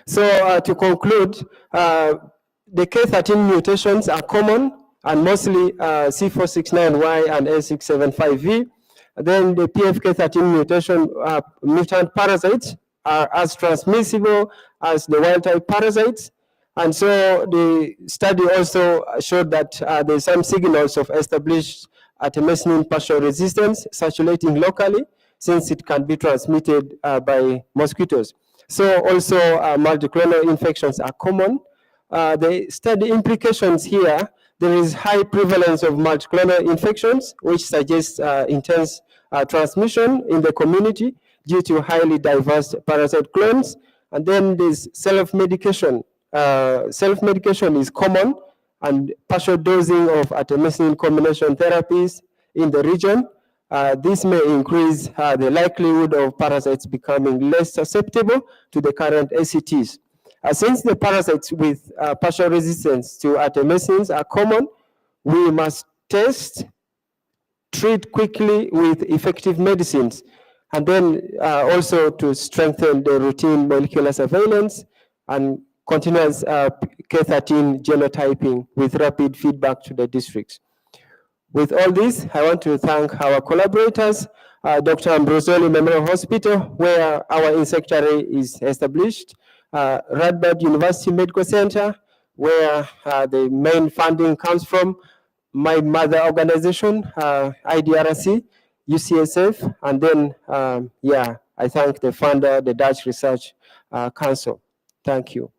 So to conclude, the K13 mutations are common and mostly C469Y and A675V. Then the PFK13 mutant parasites are as transmissible as the wild type parasites. And so the study also showed that there's some signals of established artemisinin partial resistance circulating locally, since it can be transmitted by mosquitoes. So also multiclonal infections are common. The study implications here, there is high prevalence of multiclonal infections, which suggests intense transmission in the community due to highly diverse parasite clones. And then there's self-medication. Self-medication is common, and partial dosing of artemisinin combination therapies in the region. This may increase the likelihood of parasites becoming less susceptible to the current ACTs. Since the parasites with partial resistance to artemisins are common, we must test, treat quickly with effective medicines, and then also to strengthen the routine molecular surveillance and continuous K13 genotyping with rapid feedback to the districts. With all this, I want to thank our collaborators, Dr. Ambrosoli Memorial Hospital, where our insectary is established, Radboud University Medical Center, where the main funding comes from, my mother organization, IDRC, UCSF, and then, I thank the funder, the Dutch Research Council. Thank you.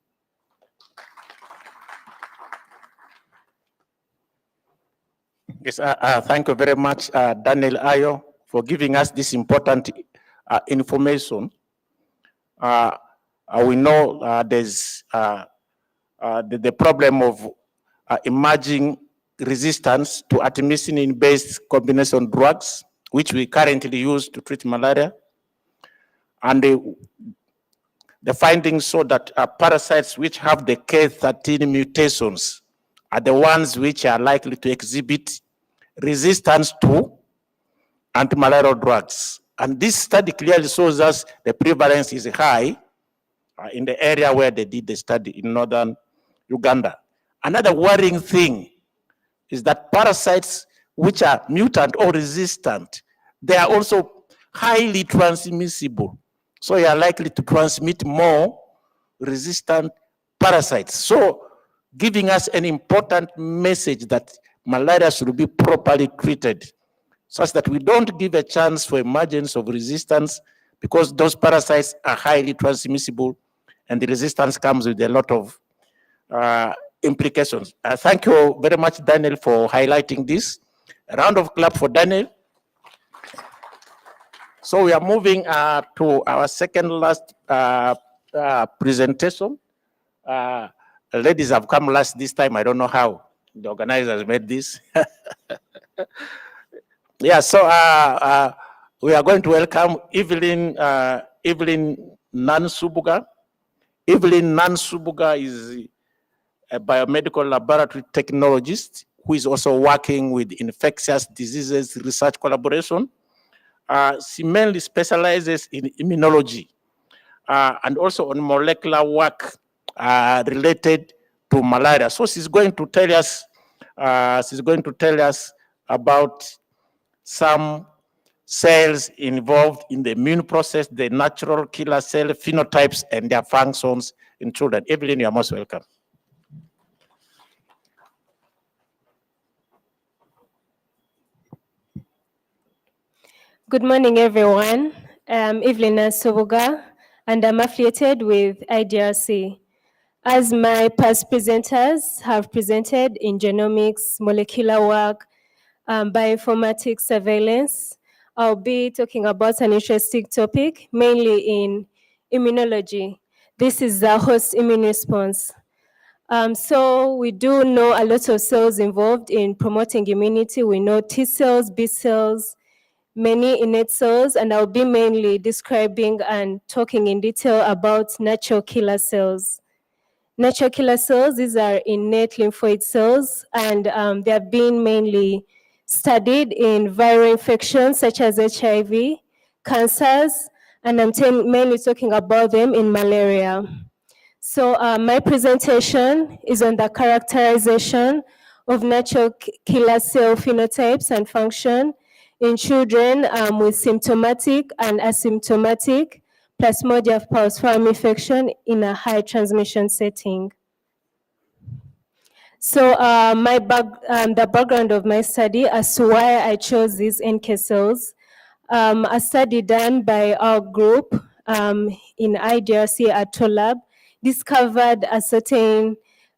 Yes, thank you very much, Daniel Ayo, for giving us this important information. We know there's the problem of emerging resistance to artemisinin-based combination drugs, which we currently use to treat malaria. And the findings show that parasites which have the K13 mutations are the ones which are likely to exhibit resistance to antimalarial drugs. And this study clearly shows us the prevalence is high in the area where they did the study in northern Uganda. Another worrying thing is that parasites which are mutant or resistant, they are also highly transmissible. So you are likely to transmit more resistant parasites. So giving us an important message that malaria should be properly treated, such that we don't give a chance for emergence of resistance, because those parasites are highly transmissible and the resistance comes with a lot of implications. Thank you very much, Daniel, for highlighting this. A round of clap for Daniel. So we are moving to our second last presentation. Ladies have come last this time. I don't know how the organizers made this. Yeah, so we are going to welcome Evelyn Nansubuga. Evelyn Nansubuga is a biomedical laboratory technologist who is also working with infectious diseases research collaboration. She mainly specializes in immunology and also on molecular work related to malaria. So she's going to tell us about some cells involved in the immune process, the natural killer cell phenotypes and their functions in children. Evelyn, you are most welcome. Good morning, everyone. I'm Evelyn Nansubuga, and I'm affiliated with IDRC. As my past presenters have presented in genomics, molecular work, bioinformatics surveillance, I'll be talking about an interesting topic, mainly in immunology. This is the host immune response. So we do know a lot of cells involved in promoting immunity. We know T cells, B cells, many innate cells, and I'll be mainly describing and talking in detail about natural killer cells. Natural killer cells, these are innate lymphoid cells, and they have been mainly studied in viral infections such as HIV, cancers, and I'm mainly talking about them in malaria. So my presentation is on the characterization of natural killer cell phenotypes and function in children with symptomatic and asymptomatic Plasmodium falciparum infection in a high transmission setting. So the background of my study as to why I chose these NK cells, a study done by our group in IDRC at Tolab discovered a certain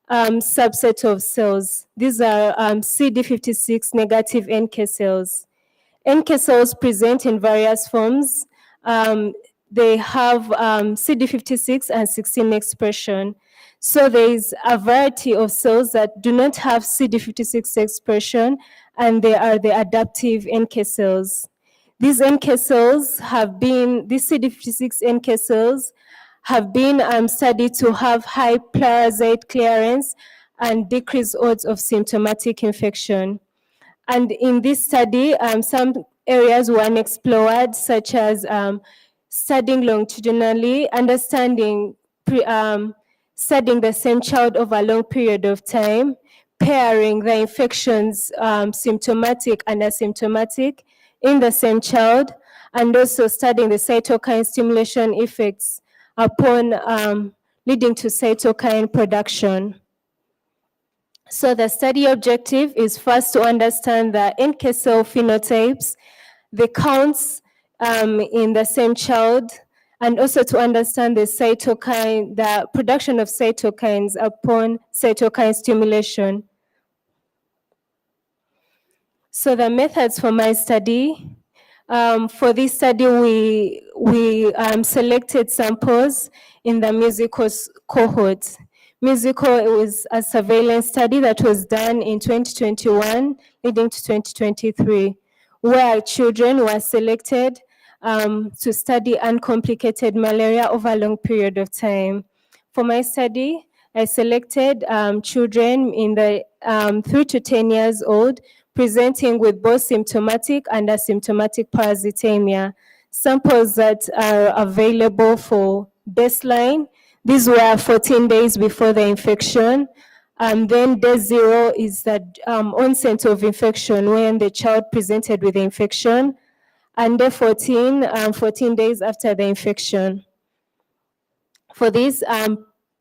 subset of cells. These are CD56 negative NK cells. NK cells present in various forms. They have CD56 and 16 expression. So there is a variety of cells that do not have CD56 expression, and they are the adaptive NK cells. These NK cells have been, these CD56 NK cells have been studied to have high parasite clearance and decreased odds of symptomatic infection. And in this study, some areas were unexplored, such as studying longitudinally, understanding, studying the same child over a long period of time, pairing the infections, symptomatic and asymptomatic, in the same child, and also studying the cytokine stimulation effects upon leading to cytokine production. So the study objective is first to understand the NK cell phenotypes, the counts in the same child, and also to understand the cytokine, the production of cytokines upon cytokine stimulation. So the methods for my study, for this study, we selected samples in the musical cohort. Musical, it was a surveillance study that was done in 2021, leading to 2023, where children were selected to study uncomplicated malaria over a long period of time. For my study, I selected children in the 3 to 10 years old presenting with both symptomatic and asymptomatic parasitemia. Samples that are available for baseline, these were 14 days before the infection. Then day 0 is the onset of infection when the child presented with the infection. And day 14, 14 days after the infection. For this,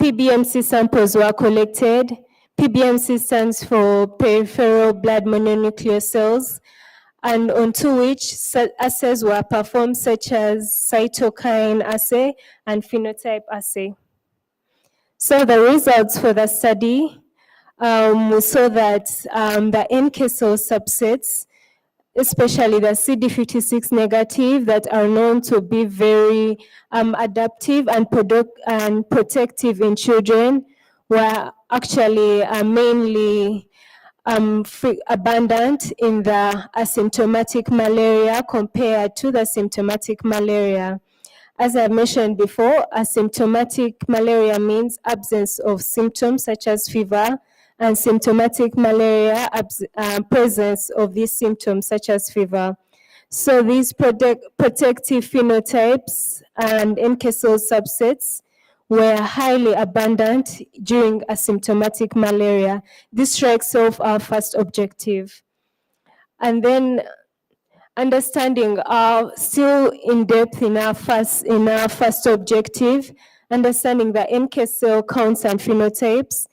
PBMC samples were collected. PBMC stands for peripheral blood mononuclear cells, and onto which assays were performed, such as cytokine assay and phenotype assay. So the results for the study, we saw that the NK cell subsets, especially the CD56 negative, that are known to be very adaptive and protective in children, were actually mainly abundant in the asymptomatic malaria compared to the symptomatic malaria. As I mentioned before, asymptomatic malaria means absence of symptoms such as fever, and symptomatic malaria, presence of these symptoms such as fever. So these protective phenotypes and NK cell subsets were highly abundant during asymptomatic malaria. This strikes off our first objective. And then understanding still in depth in our first objective, understanding the NK cell counts and phenotypes.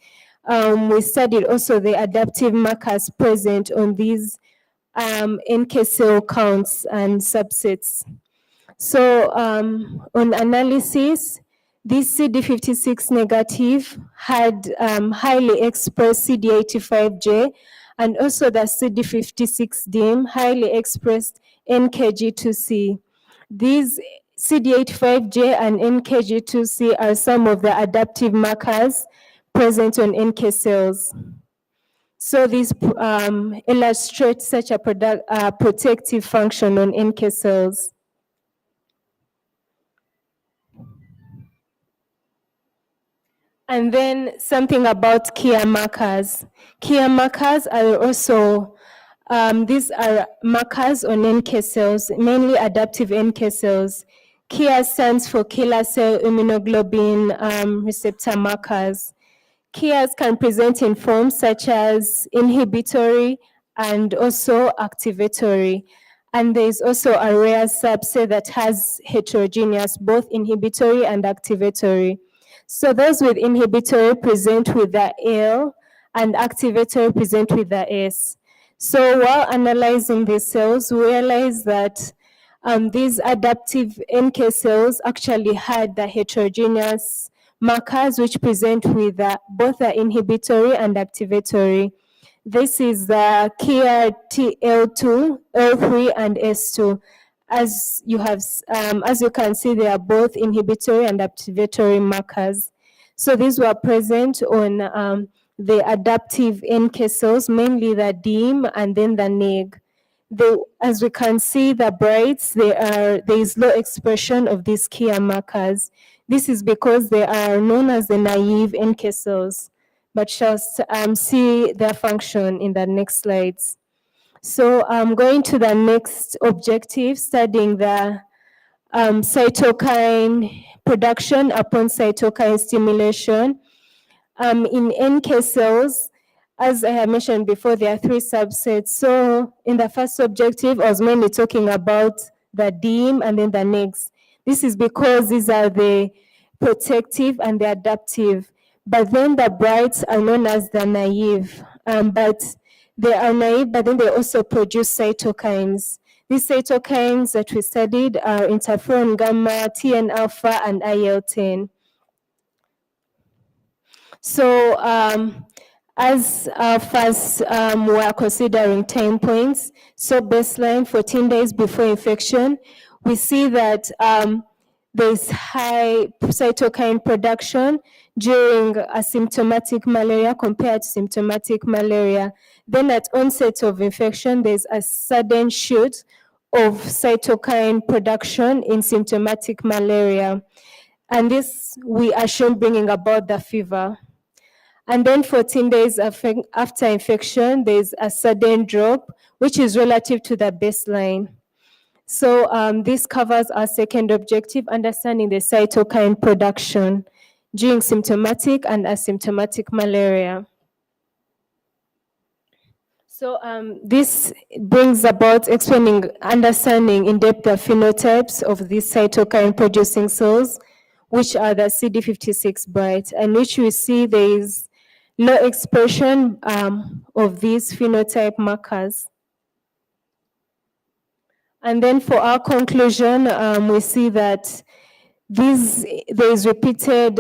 We studied also the adaptive markers present on these NK cell counts and subsets. So on analysis, this CD56 negative had highly expressed CD85J, and also the CD56 highly expressed NKG2C. These CD85J and NKG2C are some of the adaptive markers present on NK cells. So these illustrate such a protective function on NK cells. And then something about KIA markers. KIA markers are also, these are markers on NK cells, mainly adaptive NK cells. KIA stands for killer cell immunoglobulin receptor markers. KIAs can present in forms such as inhibitory and also activatory. And there's also a rare subset that has heterogeneous, both inhibitory and activatory. So those with inhibitory present with the L and activatory present with the S. So while analyzing these cells, we realized that these adaptive NK cells actually had the heterogeneous markers which present with both the inhibitory and activatory. This is the KRTL2, L3, and S2. As you can see, they are both inhibitory and activatory markers. So these were present on the adaptive NK cells, mainly the DIM and then the NEG. As we can see, the brights, there is low expression of these KIA markers. This is because they are known as the naive NK cells, but shall see their function in the next slides. So I'm going to the next objective, studying the cytokine production upon cytokine stimulation. In NK cells, as I have mentioned before, there are three subsets. So in the first objective, I was mainly talking about the DIM and then the NEGs. This is because these are the protective and the adaptive. But then the brights are known as the naive. But they are naive, but then they also produce cytokines. These cytokines that we studied are interferon gamma, TN alpha, and IL-10. So as first we're considering time points, so baseline 14 days before infection, we see that there's high cytokine production during asymptomatic malaria compared to symptomatic malaria. Then at onset of infection, there's a sudden shoot of cytokine production in symptomatic malaria. And this we are shown bringing about the fever. And then 14 days after infection, there's a sudden drop, which is relative to the baseline. So this covers our second objective, understanding the cytokine production during symptomatic and asymptomatic malaria. So this brings about understanding in depth the phenotypes of these cytokine producing cells, which are the CD56 bright, and which we see there is low expression of these phenotype markers. And then for our conclusion, we see that there's repeated,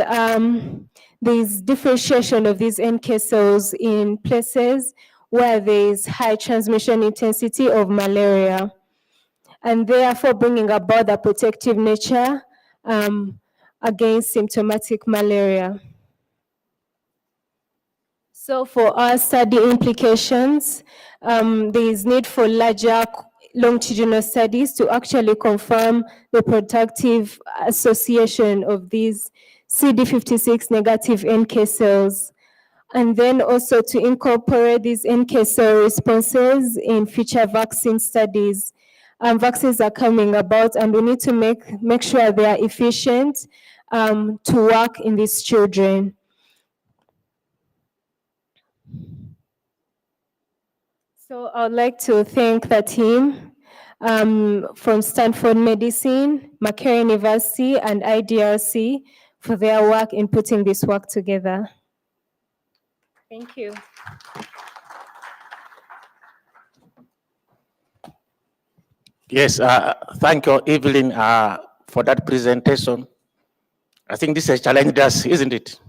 there's differentiation of these NK cells in places where there's high transmission intensity of malaria, and therefore bringing about the protective nature against symptomatic malaria. So for our study implications, there is need for larger longitudinal studies to actually confirm the protective association of these CD56 negative NK cells, and then also to incorporate these NK cell responses in future vaccine studies. Vaccines are coming about, and we need to make sure they are efficient to work in these children. So I would like to thank the team from Stanford Medicine, Malaria University, and IDRC for their work in putting this work together. Thank you. Yes, thank you, Evelyn, for that presentation. I think this has challenged us, isn't it?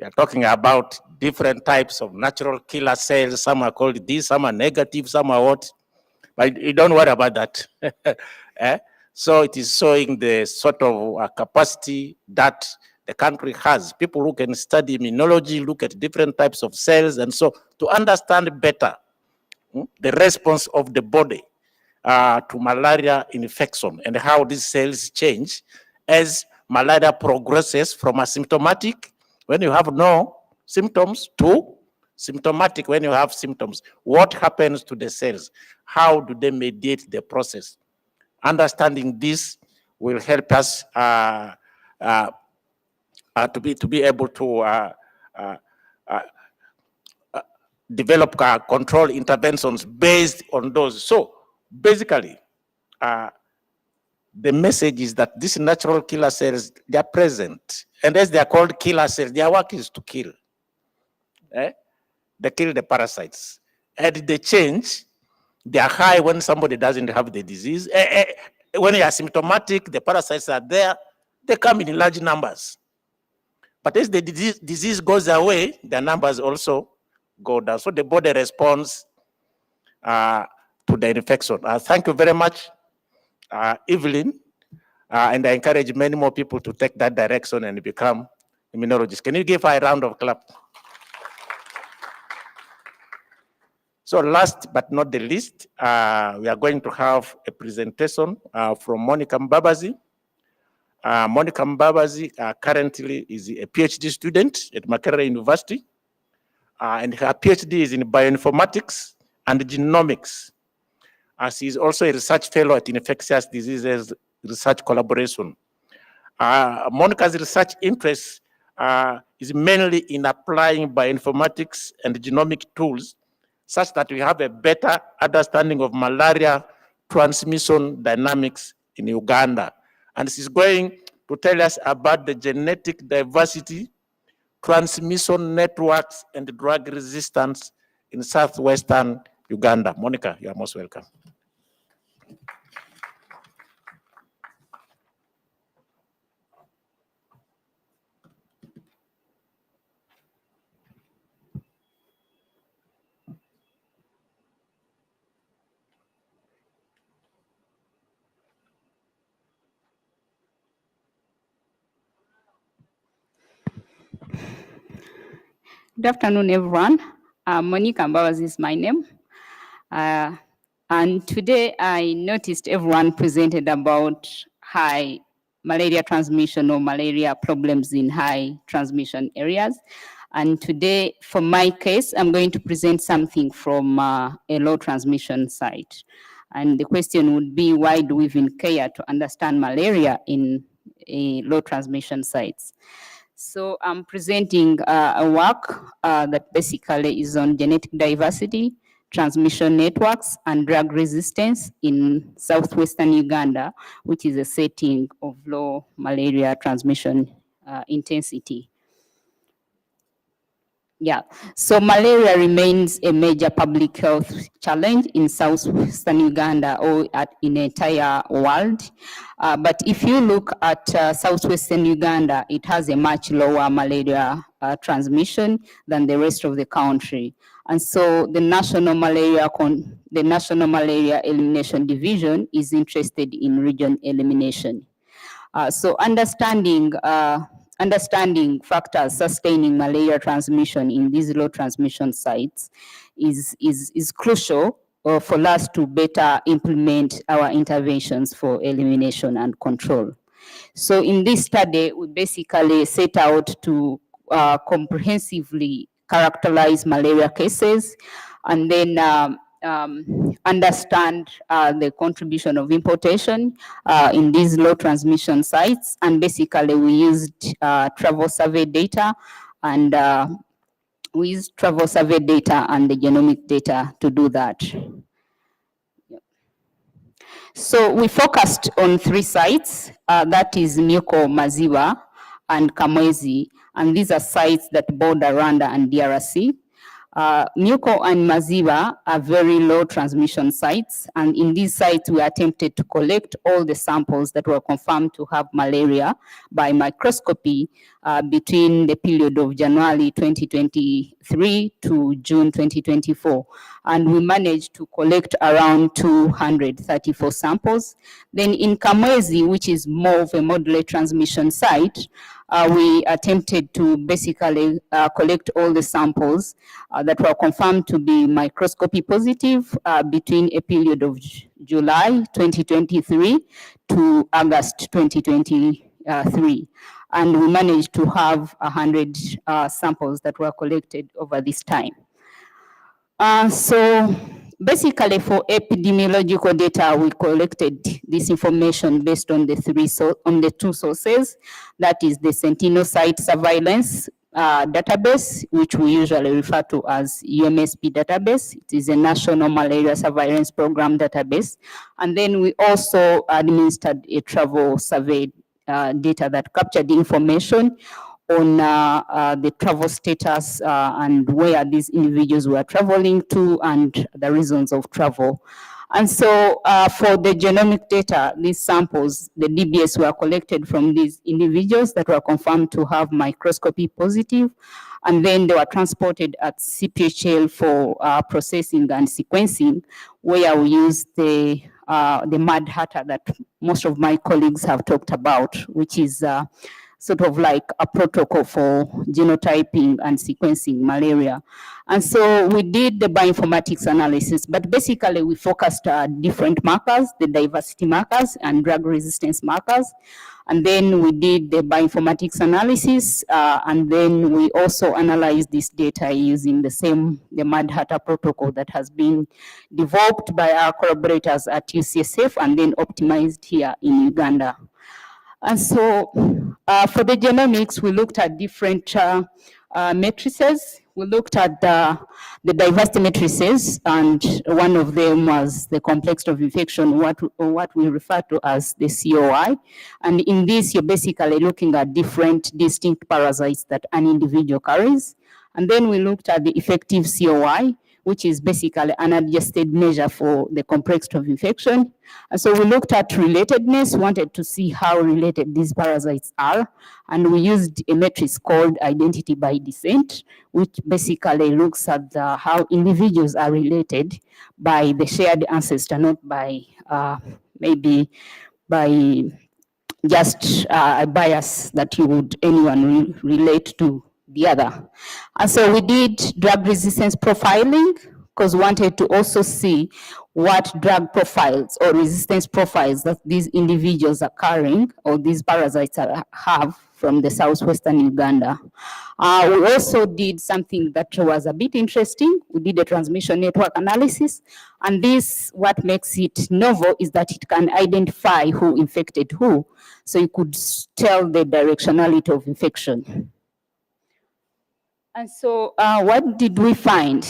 We are talking about different types of natural killer cells. Some are called this, some are negative, some are what. But you don't worry about that. So it is showing the sort of capacity that the country has. People who can study immunology, look at different types of cells, and so to understand better the response of the body to malaria infection and how these cells change as malaria progresses from asymptomatic, when you have no symptoms, to symptomatic when you have symptoms. What happens to the cells? How do they mediate the process? Understanding this will help us to be able to develop control interventions based on those. So basically, the message is that these natural killer cells, they are present. And as they are called killer cells, their work is to kill. They kill the parasites. And they change. They are high when somebody doesn't have the disease. When you are symptomatic, the parasites are there. They come in large numbers. But as the disease goes away, the numbers also go down. So the body responds to the infection. Thank you very much, Evelyn. And I encourage many more people to take that direction and become immunologists. Can you give her a round of clap? So last but not the least, we are going to have a presentation from Monica Mbabazi. Monica Mbabazi currently is a PhD student at Malaria University, and her PhD is in bioinformatics and genomics. She is also a research fellow at Infectious Diseases Research Collaboration. Monica's research interest is mainly in applying bioinformatics and genomic tools such that we have a better understanding of malaria transmission dynamics in Uganda. And she's going to tell us about the genetic diversity, transmission networks, and drug resistance in southwestern Uganda. Monica, you are most welcome. Good afternoon, everyone. Monica Mbabazi is my name. And today I noticed everyone presented about high malaria transmission or malaria problems in high transmission areas. And today, for my case, I'm going to present something from a low transmission site. And the question would be, why do we even care to understand malaria in low transmission sites? So I'm presenting a work that basically is on genetic diversity, transmission networks, and drug resistance in southwestern Uganda, which is a setting of low malaria transmission intensity. Yeah, so malaria remains a major public health challenge in southwestern Uganda or in the entire world. But if you look at southwestern Uganda, it has a much lower malaria transmission than the rest of the country. And so the National Malaria Elimination Division is interested in region elimination. So understanding factors sustaining malaria transmission in these low transmission sites is crucial for us to better implement our interventions for elimination and control. So in this study, we basically set out to comprehensively characterize malaria cases and then understand the contribution of importation in these low transmission sites. And basically we used travel survey data and the genomic data to do that. So we focused on 3 sites, that is Nyuko, Maziwa, and Kamwezi, and these are sites that border Rwanda and DRC. Nyuko and Maziwa are very low transmission sites, and in these sites we attempted to collect all the samples that were confirmed to have malaria by microscopy between the period of January 2023 to June 2024. And we managed to collect around 234 samples. Then in Kamwezi, which is more of a moderate transmission site, we attempted to basically collect all the samples that were confirmed to be microscopy positive between a period of July 2023 to August 2023. And we managed to have 100 samples that were collected over this time. So basically for epidemiological data, we collected this information based on the 2 sources. That is the Sentinel site surveillance database, which we usually refer to as UMSP database. It is a National Malaria Surveillance Program database. And then we also administered a travel survey data that captured information on the travel status and where these individuals were traveling to and the reasons of travel. And so for the genomic data, these samples, the DBS were collected from these individuals that were confirmed to have microscopy positive, and then they were transported at CPHL for processing and sequencing, where we used the Mad Hatter that most of my colleagues have talked about, which is sort of like a protocol for genotyping and sequencing malaria. And so we did the bioinformatics analysis, but basically we focused on different markers, the diversity markers and drug resistance markers. And then we did the bioinformatics analysis, and then we also analyzed this data using the Mad Hatter protocol that has been developed by our collaborators at UCSF and then optimized here in Uganda. And so for the genomics, we looked at different matrices. We looked at the diversity matrices, and one of them was the complexity of infection, what we refer to as the COI. And in this, you're basically looking at different distinct parasites that an individual carries. And then we looked at the effective COI, which is basically an adjusted measure for the complexity of infection. And so we looked at relatedness, wanted to see how related these parasites are. And we used a matrix called identity by descent, which basically looks at how individuals are related by the shared ancestor, not by maybe by just a bias that anyone relate to the other. And so we did drug resistance profiling because we wanted to also see what drug profiles or resistance profiles that these individuals are carrying or these parasites have from the southwestern Uganda. We also did something that was a bit interesting. We did a transmission network analysis, and this, what makes it novel is that it can identify who infected who, so you could tell the directionality of infection. And so what did we find?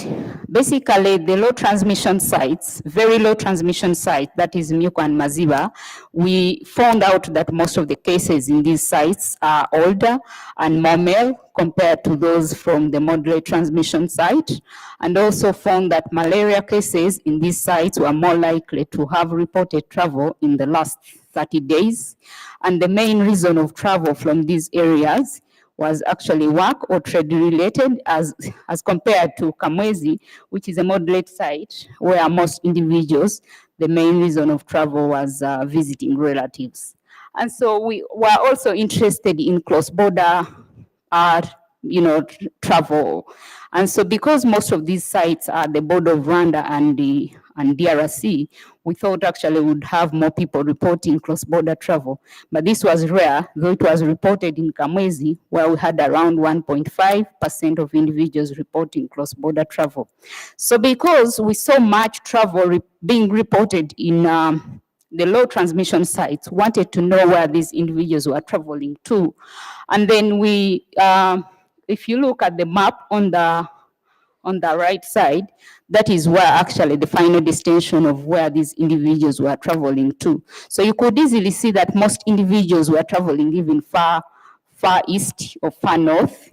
Basically, the low transmission sites, very low transmission sites, that is Myuko and Maziba, we found out that most of the cases in these sites are older and more male compared to those from the moderate transmission site, and also found that malaria cases in these sites were more likely to have reported travel in the last 30 days. And the main reason of travel from these areas was actually work or trade related as compared to Kamwezi, which is a moderate site where most individuals, the main reason of travel was visiting relatives. And so we were also interested in cross-border travel. And so because most of these sites are the border of Rwanda and DRC, we thought actually we would have more people reporting cross-border travel. But this was rare, though it was reported in Kamwezi, where we had around 1.5% of individuals reporting cross-border travel. So because we saw much travel being reported in the low transmission sites, wanted to know where these individuals were traveling to. And then we, if you look at the map on the right side, that is where actually the final destination of where these individuals were traveling to. So you could easily see that most individuals were traveling even far east or far north,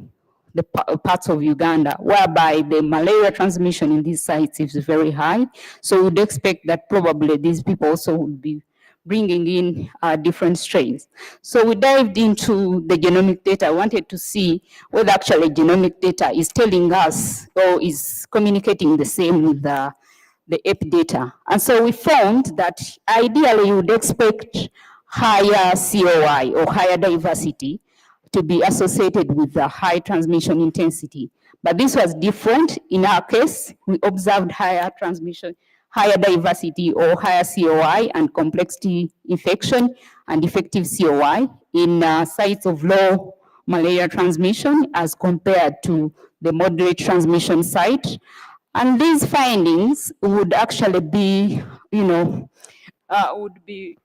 the parts of Uganda, whereby the malaria transmission in these sites is very high. So we'd expect that probably these people also would be bringing in different strains. So we dived into the genomic data. I wanted to see whether actually genomic data is telling us or is communicating the same with the EP data. And so we found that ideally you would expect higher COI or higher diversity to be associated with the high transmission intensity. But this was different. In our case, we observed higher transmission, higher diversity or higher COI and complexity infection and effective COI in sites of low malaria transmission as compared to the moderate transmission site. And these findings would actually be, would be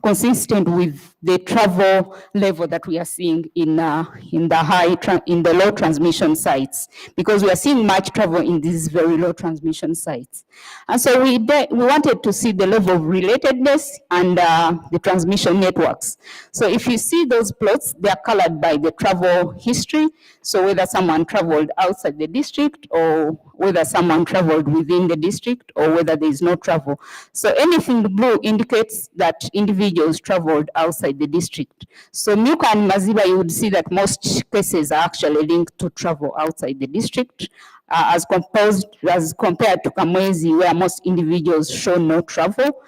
consistent with the travel level that we are seeing in the low transmission sites, because we are seeing much travel in these very low transmission sites. And so we wanted to see the level of relatedness and the transmission networks. So if you see those plots, they are colored by the travel history. So whether someone traveled outside the district, or whether someone traveled within the district, or whether there is no travel. So anything blue indicates that individuals traveled outside the district. So Myuka and Maziba, you would see that most cases are actually linked to travel outside the district, as compared to Kamwezi, where most individuals show no travel,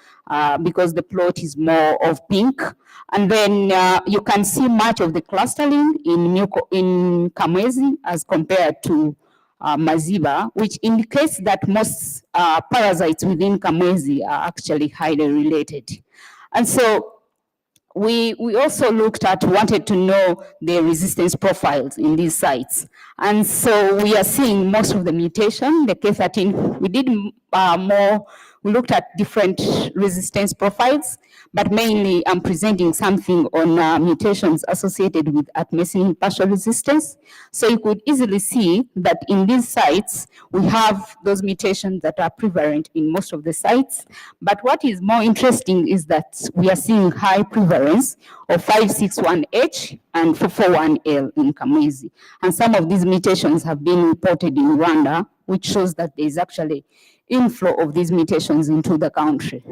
because the plot is more of pink. And then you can see much of the clustering in Kamwezi as compared to Maziba, which indicates that most parasites within Kamwezi are actually highly related. And so we also wanted to know the resistance profiles in these sites. And so we are seeing most of the mutation, the K13, we did we looked at different resistance profiles, but mainly I'm presenting something on mutations associated with artemisinin partial resistance. So you could easily see that in these sites, we have those mutations that are prevalent in most of the sites. But what is more interesting is that we are seeing high prevalence of 561H and 441L in Kamwezi. And some of these mutations have been reported in Rwanda, which shows that there is actually inflow of these mutations into the country.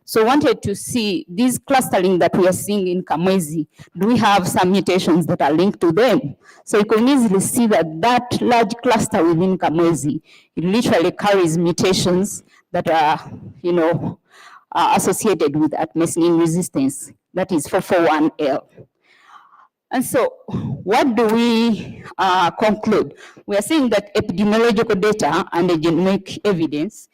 So wanted to see this clustering that we are seeing in Kamwezi, do we have some mutations that are linked to them? So you can easily see that that large cluster within Kamwezi, it literally carries mutations that are, associated with artemisinin resistance, that is 441L. And so what do we conclude? We are seeing that epidemiological data and the genomic evidence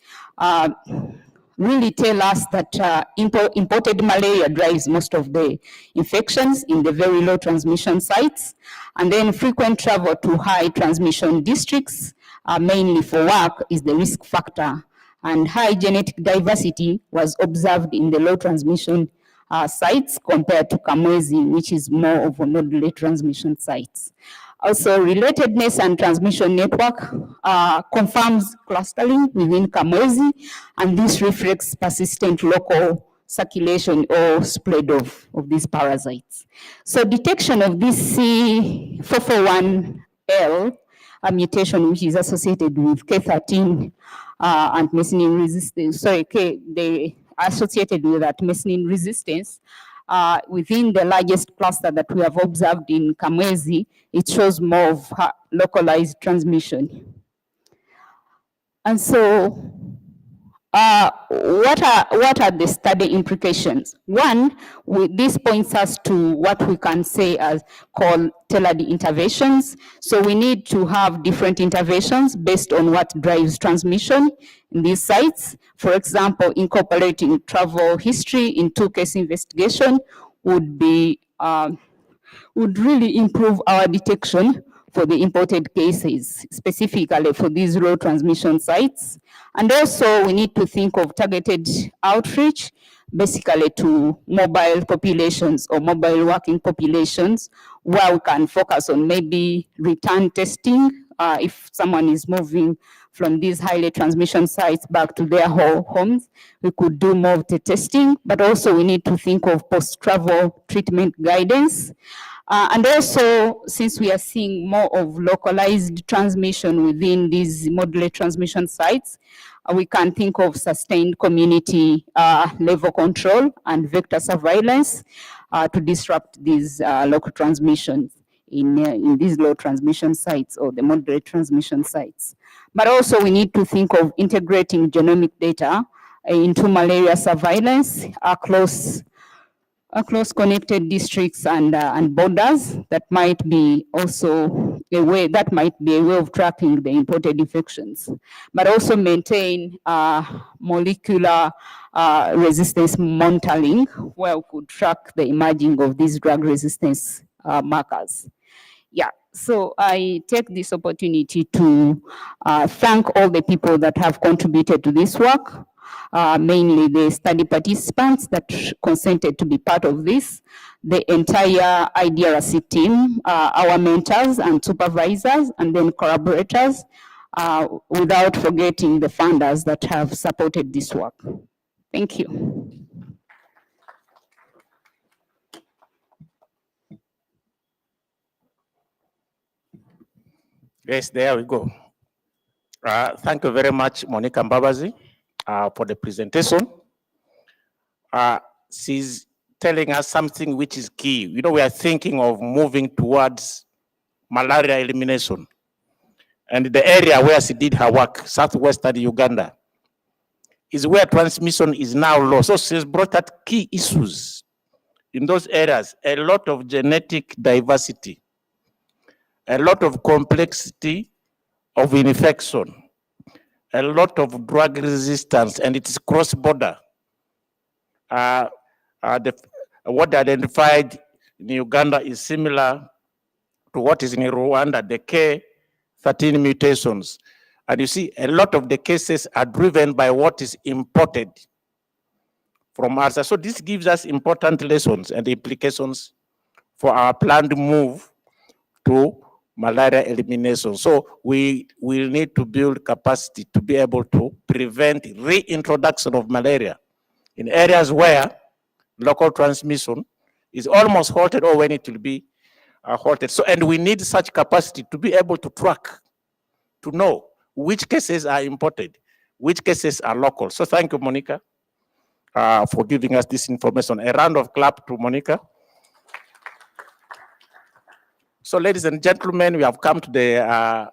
really tell us that imported malaria drives most of the infections in the very low transmission sites, and then frequent travel to high transmission districts, mainly for work, is the risk factor. And high genetic diversity was observed in the low transmission sites compared to Kamwezi, which is more of a nodal transmission sites. Also, relatedness and transmission network confirms clustering within Kamwezi, and this reflects persistent local circulation or spread of these parasites. So detection of this C441L, a mutation which is associated with K13 artemisinin resistance, they associated with artemisinin resistance, within the largest cluster that we have observed in Kamwezi, it shows more of localized transmission. And so, what are the study implications? One, this points us to what we can say as called tailored interventions. So we need to have different interventions based on what drives transmission in these sites. For example, incorporating travel history into case investigation would really improve our detection for the imported cases, specifically for these low transmission sites. And also we need to think of targeted outreach, basically to mobile populations or mobile working populations, where we can focus on maybe return testing. If someone is moving from these highly transmission sites back to their homes, we could do more of the testing, but also we need to think of post-travel treatment guidance. And also, since we are seeing more of localized transmission within these moderate transmission sites, we can think of sustained community level control and vector surveillance to disrupt these local transmissions in these low transmission sites or the moderate transmission sites. But also we need to think of integrating genomic data into malaria surveillance across connected districts and borders. That might be also a way of tracking the imported infections, but also maintain molecular resistance monitoring, where we could track the emerging of these drug resistance markers. Yeah, so I take this opportunity to thank all the people that have contributed to this work. mainly the study participants that consented to be part of this, the entire IDRC team, our mentors and supervisors, and then collaborators, without forgetting the funders that have supported this work. Thank you. Yes, there we go. Thank you very much, Monica Mbabazi, for the presentation. She's telling us something which is key. You know, we are thinking of moving towards malaria elimination. And the area where she did her work, southwestern Uganda, is where transmission is now low. So she's brought out key issues in those areas, a lot of genetic diversity, a lot of complexity of infection, a lot of drug resistance, and it is cross-border. What they identified in Uganda is similar to what is in Rwanda, the K13 mutations. And you see, a lot of the cases are driven by what is imported from us. So this gives us important lessons and implications for our planned move to malaria elimination. So we will need to build capacity to be able to prevent reintroduction of malaria in areas where local transmission is almost halted or when it will be halted. So, and we need such capacity to be able to track, to know which cases are imported, which cases are local. So thank you, Monica, for giving us this information. A round of clap to Monica. So, ladies and gentlemen, we have come to the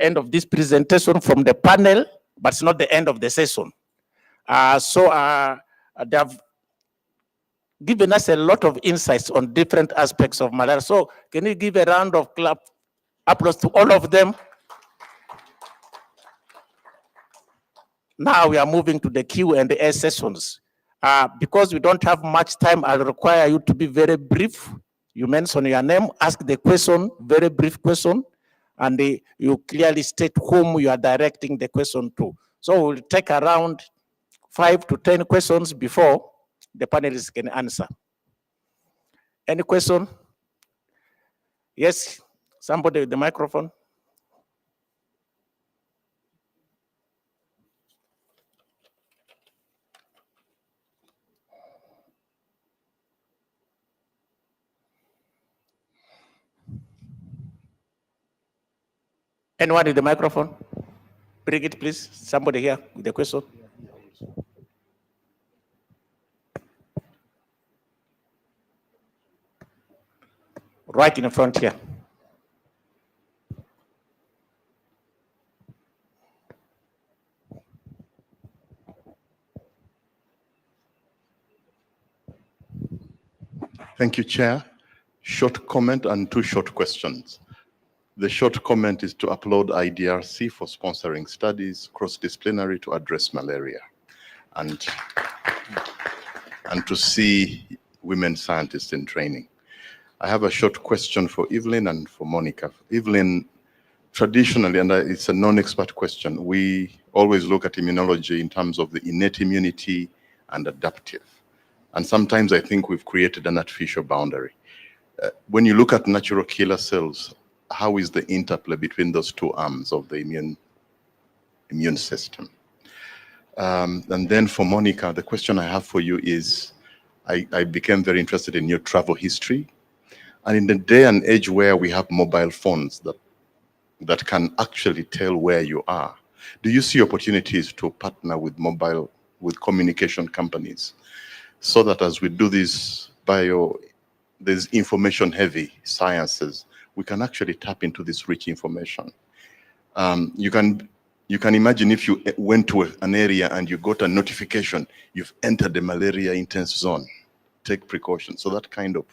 end of this presentation from the panel, but it's not the end of the session. They have given us a lot of insights on different aspects of malaria. So, can you give a round of applause to all of them? Now we are moving to the Q&A sessions. Because we don't have much time, I'll require you to be very brief. You mention your name, ask the question, very brief question, and you clearly state whom you are directing the question to. So we'll take around 5 to 10 questions before the panelists can answer. Any question? Yes, somebody with the microphone. Anyone with the microphone? Bring it, please. Somebody here with the question. Right in the front here. Thank you, Chair. Short comment and 2 short questions. The short comment is to applaud IDRC for sponsoring studies cross-disciplinary to address malaria and to see women scientists in training. I have a short question for Evelyn and for Monica. Evelyn, traditionally, and it's a non-expert question, we always look at immunology in terms of the innate immunity and adaptive. And sometimes I think we've created an artificial boundary. When you look at natural killer cells, how is the interplay between those 2 arms of the immune system? And then for Monica, the question I have for you is, I became very interested in your travel history. And in the day and age where we have mobile phones that can actually tell where you are, do you see opportunities to partner with communication companies so that as we do these information heavy sciences, we can actually tap into this rich information? You can imagine if you went to an area and you got a notification, you've entered the malaria intense zone, take precautions. So that kind of,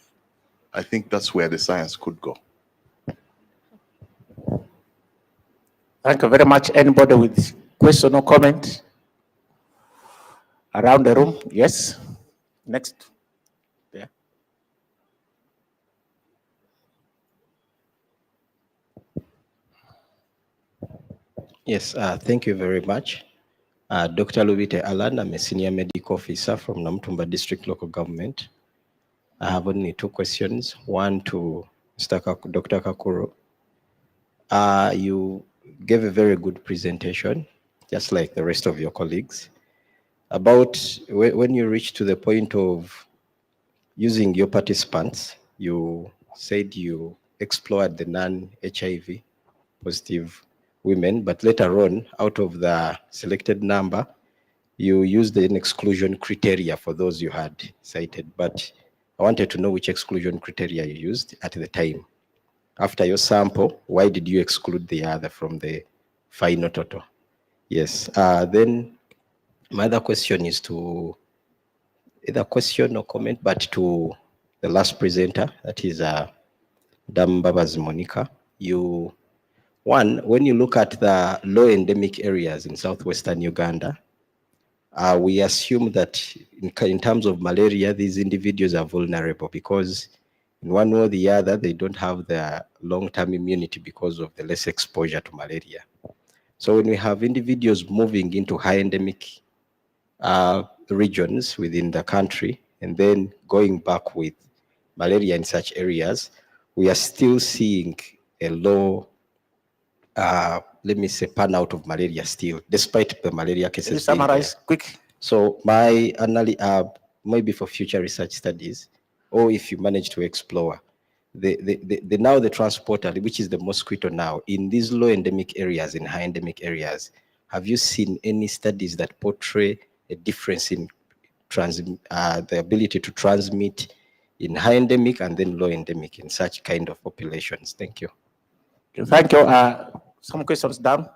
I think that's where the science could go. Thank you very much. Anybody with question or comment around the room? Yes. Next. Yeah. Yes, thank you very much. Dr. Lubite Alan, I'm a senior medical officer from Namtumba District Local Government. I have only 2 questions. One to Dr. Kakuro. You gave a very good presentation, just like the rest of your colleagues, about when you reach to the point of using your participants. You said you explored the non-HIV positive women, but later on, out of the selected number, you used an exclusion criteria for those you had cited. But I wanted to know which exclusion criteria you used at the time. After your sample, why did you exclude the other from the final total? Yes. Then my other question is to either question or comment, but to the last presenter, that is Dambaba's Monica. When you look at the low endemic areas in southwestern Uganda, we assume that in terms of malaria, these individuals are vulnerable because in one way or the other, they don't have the long-term immunity because of the less exposure to malaria. So when we have individuals moving into high endemic regions within the country and then going back with malaria in such areas, we are still seeing a low, let me say, turnout of malaria still, despite the malaria cases. Can you summarize quick? So my analysis, maybe for future research studies, or if you manage to explore, now the transporter, which is the mosquito now, in these low endemic areas, in high endemic areas, have you seen any studies that portray a difference in the ability to transmit in high endemic and then low endemic in such kind of populations? Thank you. Thank you. Some questions down.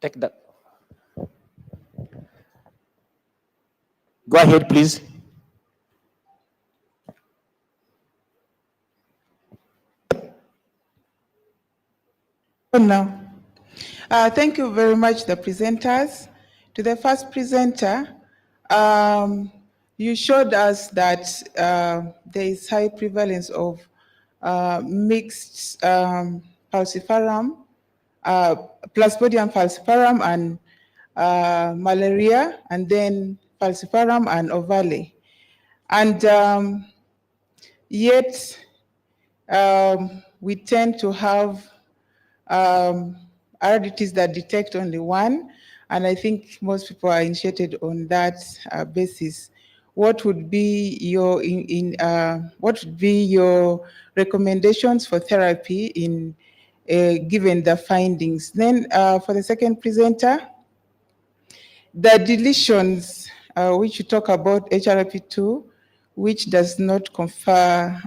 Take that. Go ahead, please. No. Thank you very much, the presenters. To the first presenter, you showed us that there is high prevalence of mixed falciparum, Plasmodium falciparum and malaria, and then falciparum and ovale. And yet, we tend to have RDTs that detect only one, and I think most people are initiated on that basis. What would be your recommendations for therapy in given the findings? Then for the second presenter, the deletions which you talk about HRP2, which does not confer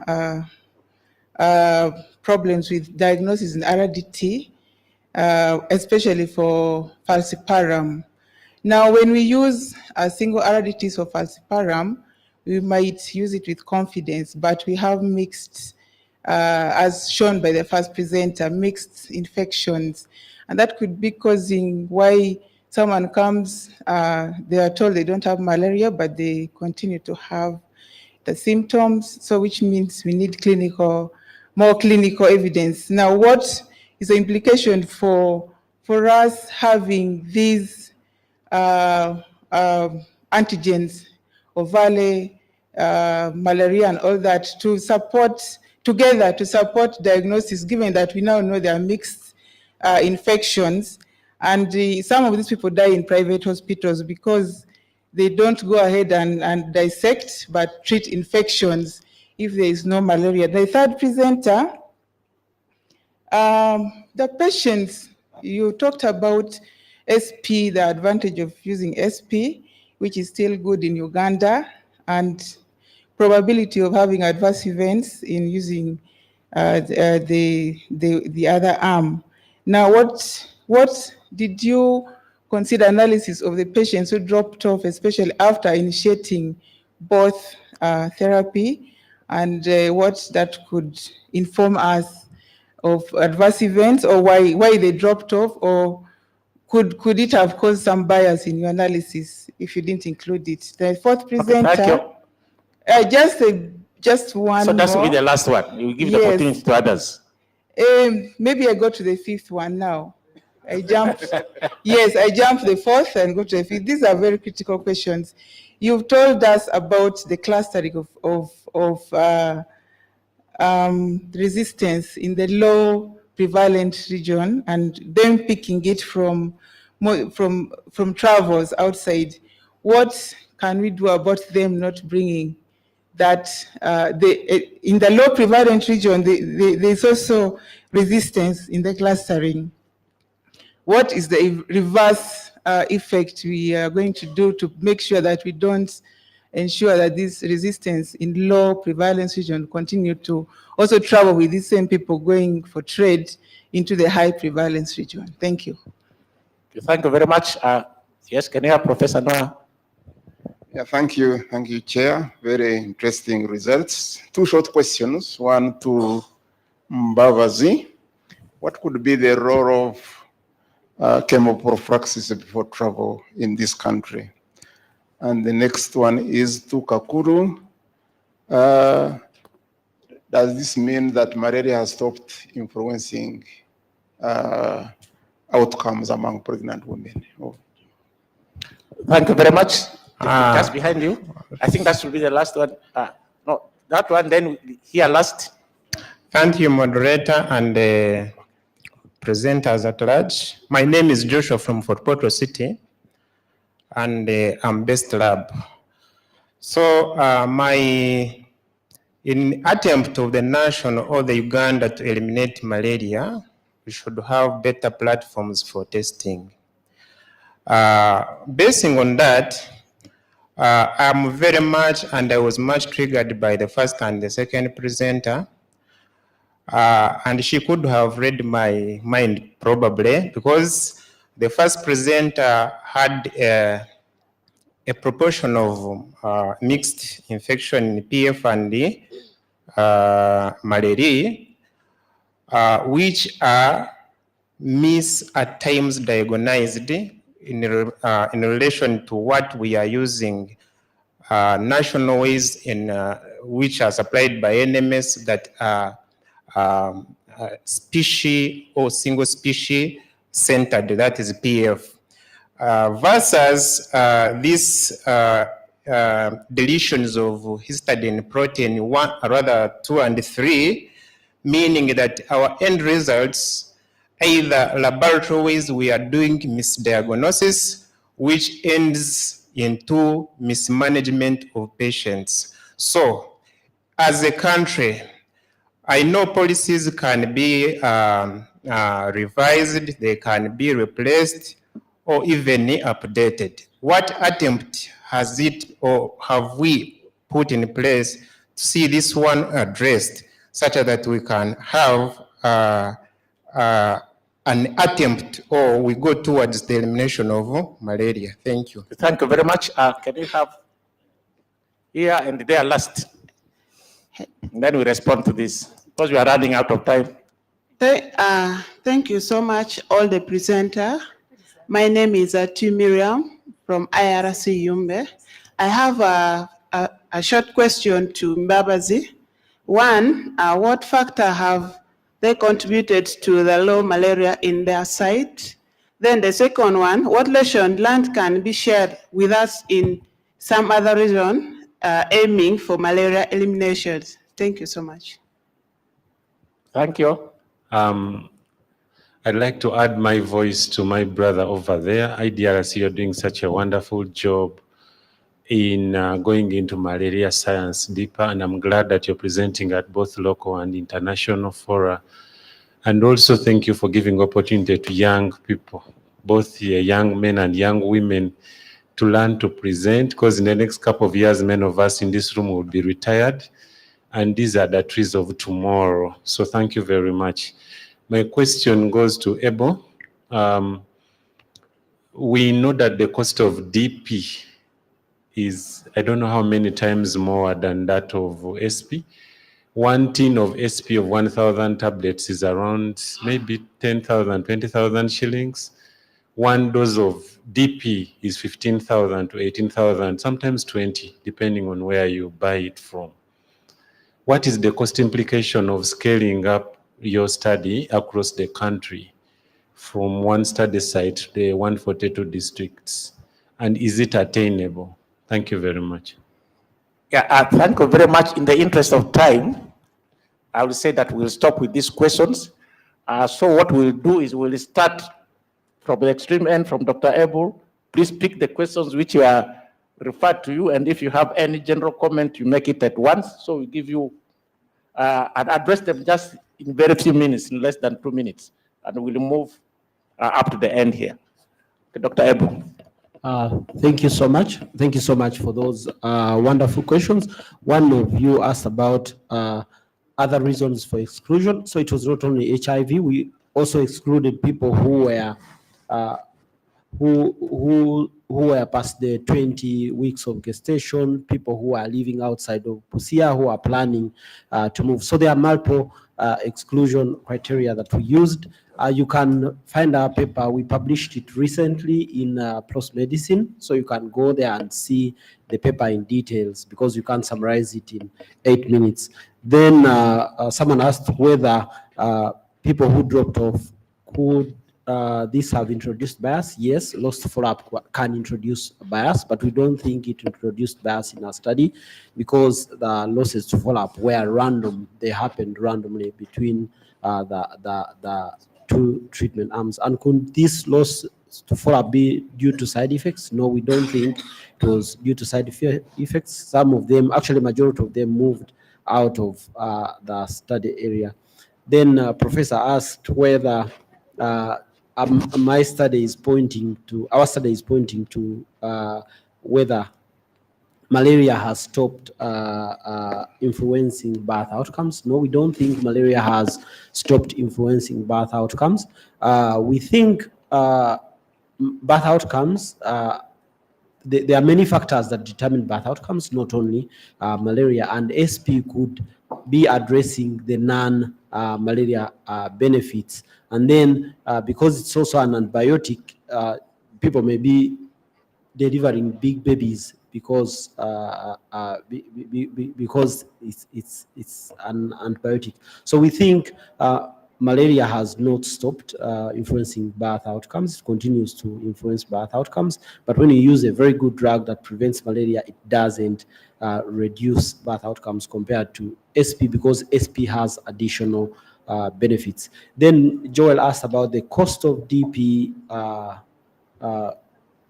problems with diagnosis in RDT, especially for falciparum. Now, when we use a single RDTs for falciparum, we might use it with confidence, but we have mixed, as shown by the first presenter, mixed infections. And that could be causing why someone comes, they are told they don't have malaria, but they continue to have the symptoms, so which means we need more clinical evidence. Now, what is the implication for us having these antigens, ovale, malaria, and all that to support diagnosis, given that we now know there are mixed infections, and some of these people die in private hospitals because they don't go ahead and dissect, but treat infections if there is no malaria. The third presenter, the patients, you talked about SP, the advantage of using SP, which is still good in Uganda, and probability of having adverse events in using the other arm. Now, what did you consider analysis of the patients who dropped off, especially after initiating both therapy, and what that could inform us of adverse events, or why they dropped off, or could it have caused some bias in your analysis if you didn't include it? The fourth presenter, okay, thank you. just one So that will more. be the last one. You give the Yes. opportunity to others. Maybe I go to the fifth one now. I jumped. Yes, I jumped the fourth and go to the fifth. These are very critical questions. You've told us about the clustering of resistance in the low prevalent region and then picking it from travels outside. What can we do about them not bringing that in the low prevalent region, there's also resistance in the clustering? What is the reverse effect we are going to do to make sure that we don't ensure that this resistance in low prevalence region continue to also travel with these same people going for trade into the high prevalence region? Thank you. Thank you very much. Yes, can you have Professor Noah? Yeah, thank you, Chair. Very interesting results. Two short questions. One to Mbavazi. What could be the role of chemoprophylaxis before travel in this country? And the next one is to Kakuru. Does this mean that malaria has stopped influencing outcomes among pregnant women? Oh. Thank you very much. Just behind you. I think that should be the last one. No, that one, then here last. Thank you, moderator and presenters at large. My name is Joshua from Fort Portal City, and I'm based lab. So in attempt of the nation or the Uganda to eliminate malaria, we should have better platforms for testing. Basing on that, I'm very much, and I was much triggered by the first and the second presenter. And she could have read my mind probably, because the first presenter had a proportion of mixed infection in PF and malaria, which are at times diagnosed in relation to what we are using national ways in which are supplied by NMS that are species or single species centered, that is PF, versus these deletions of histidine protein 1, rather 2 and 3, meaning that our end results, either laboratory ways we are doing misdiagnosis, which ends into mismanagement of patients. So, as a country, I know policies can be revised, they can be replaced, or even updated. What attempt has it or have we put in place to see this one addressed, such that we can have an attempt or we go towards the elimination of malaria? Thank you. Thank you very much. Can you have here and there last? And then we respond to this, because we are running out of time. Thank you so much, all the presenter. My name is Miriam from IRC Yumbe. I have a short question to Mbabazi. One, what factor have they contributed to the low malaria in their site? Then the second one, what lesson learned can be shared with us in some other region aiming for malaria elimination? Thank you so much. Thank you. I'd like to add my voice to my brother over there. IDRC, you're doing such a wonderful job in going into malaria science deeper, and I'm glad that you're presenting at both local and international fora. And also thank you for giving opportunity to young people, both young men and young women, to learn to present, because in the next couple of years, many of us in this room will be retired, and these are the trees of tomorrow. So thank you very much. My question goes to Ebo. We know that the cost of DP is, I don't know how many times more than that of SP. 1 tin of SP of 1,000 tablets is around maybe 10,000, 20,000 shillings. 1 dose of DP is 15,000 to 18,000, sometimes 20, depending on where you buy it from. What is the cost implication of scaling up your study across the country from one study site to the 142 districts? And is it attainable? Thank you very much. Yeah, thank you very much. In the interest of time, I will say that we'll stop with these questions. So what we'll do is we'll start from the extreme end, from Dr. Abel. Please pick the questions which are referred to you, and if you have any general comment, you make it at once. So we give you, and address them just in very few minutes, in less than 2 minutes, and we'll move up to the end here. Okay, Dr. Abel. Thank you so much. Thank you so much for those wonderful questions. One of you asked about other reasons for exclusion. So it was not only HIV. We also excluded people who were who were past the 20 weeks of gestation, people who are living outside of Busia, who are planning to move. So there are multiple exclusion criteria that we used. You can find our paper. We published it recently in PLOS Medicine, so you can go there and see the paper in details because you can't summarize it in 8 minutes. Then someone asked whether people who dropped off could these have introduced bias. Yes, lost follow-up can introduce bias, but we don't think it introduced bias in our study because the losses to follow-up were random. They happened randomly between the two treatment arms. And could this loss to follow-up be due to side effects? No, we don't think it was due to side effects. Some of them, actually majority of them, moved out of the study area. Then Professor asked whether my study is pointing to, our study is pointing to whether malaria has stopped influencing birth outcomes. No, we don't think malaria has stopped influencing birth outcomes. We think birth outcomes, there are many factors that determine birth outcomes, not only malaria, and SP could be addressing the non-malaria benefits. And then because it's also an antibiotic, people may be delivering big babies because it's an antibiotic. So we think malaria has not stopped influencing birth outcomes. It continues to influence birth outcomes. But when you use a very good drug that prevents malaria, it doesn't reduce birth outcomes compared to SP because SP has additional benefits. Then Joel asked about the cost of DP.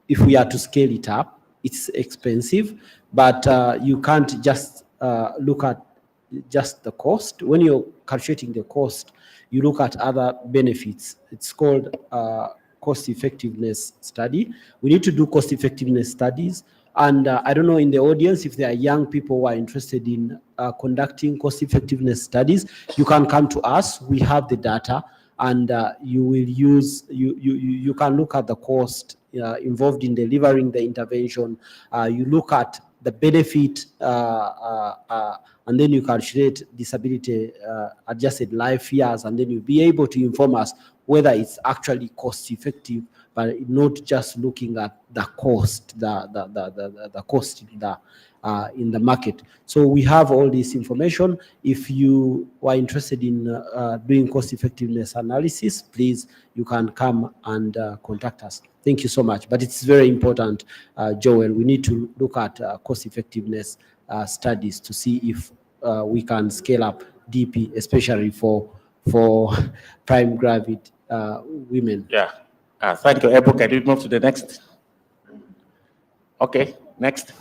If we are to scale it up, it's expensive, but you can't just look at just the cost. When you're calculating the cost, you look at other benefits. It's called cost effectiveness study. We need to do cost effectiveness studies. And I don't know in the audience if there are young people who are interested in conducting cost effectiveness studies. You can come to us. We have the data, and you will use, you can look at the cost involved in delivering the intervention. You look at the benefit, and then you calculate disability adjusted life years, and then you'll be able to inform us whether it's actually cost effective, but not just looking at the cost, the cost in the market. So we have all this information. If you are interested in doing cost effectiveness analysis, please, you can come and contact us. Thank you so much. But it's very important, Joel, we need to look at cost effectiveness studies to see if we can scale up DP, especially for prime gravid women. Yeah. Thank you, Ebo. Can we move to the next? Okay, next.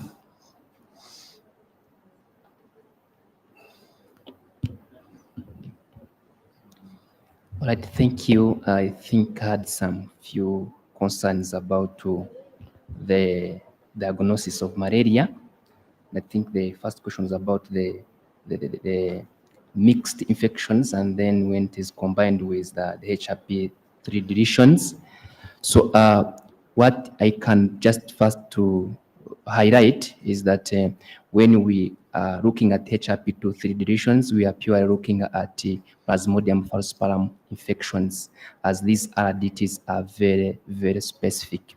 All right, thank you. I think I had some few concerns about the diagnosis of malaria. I think the first question was about the mixed infections, and then when it is combined with the HRP 3 deletions. So what I can just first to highlight is that when we are looking at HRP2 3 deletions, we are purely looking at Plasmodium falciparum infections, as these RDTs are very, very specific.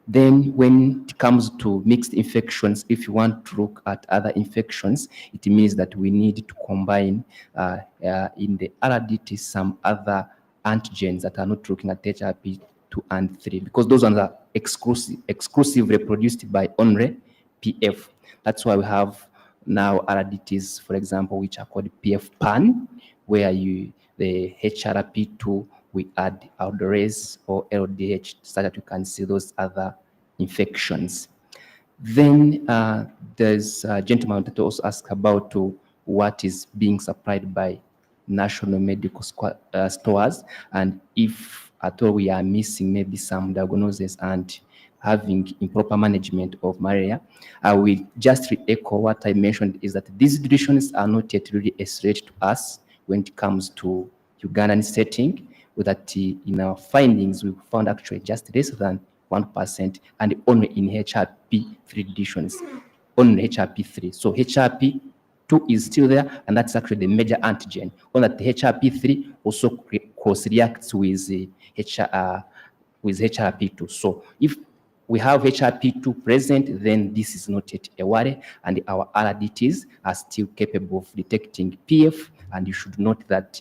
Then when it comes to mixed infections, if you want to look at other infections, it means that we need to combine in the RDT some other antigens that are not looking at HRP2 and 3, because those ones are exclusively produced by only PF. That's why we have now RDTs, for example, which are called PF-PAN, where the HRP2, we add aldosterone or LDH so that you can see those other infections. Then there's a gentleman that also asked about what is being supplied by national medical stores, and if at all we are missing maybe some diagnosis and having improper management of malaria. I will just echo what I mentioned, is that these decisions are not yet really a threat to us when it comes to Ugandan setting, with that in our findings we found actually just less than 1% and only in HRP3 deletions, only HRP3. So HRP2 is still there, and that's actually the major antigen. Only that the HRP3 also cross-reacts with HRP2. So if we have HRP2 present, then this is not yet a worry, and our RDTs are still capable of detecting PF, and you should note that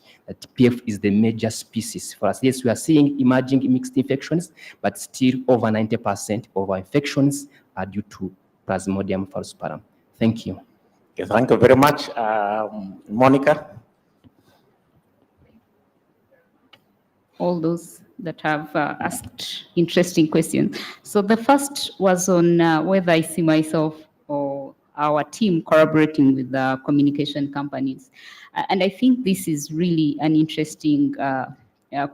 PF is the major species for us. Yes, we are seeing emerging mixed infections, but still over 90% of our infections are due to Plasmodium falciparum. Thank you. Okay, thank you very much. Monica? All those that have asked interesting questions. So the first was on whether I see myself or our team collaborating with the communication companies. And I think this is really an interesting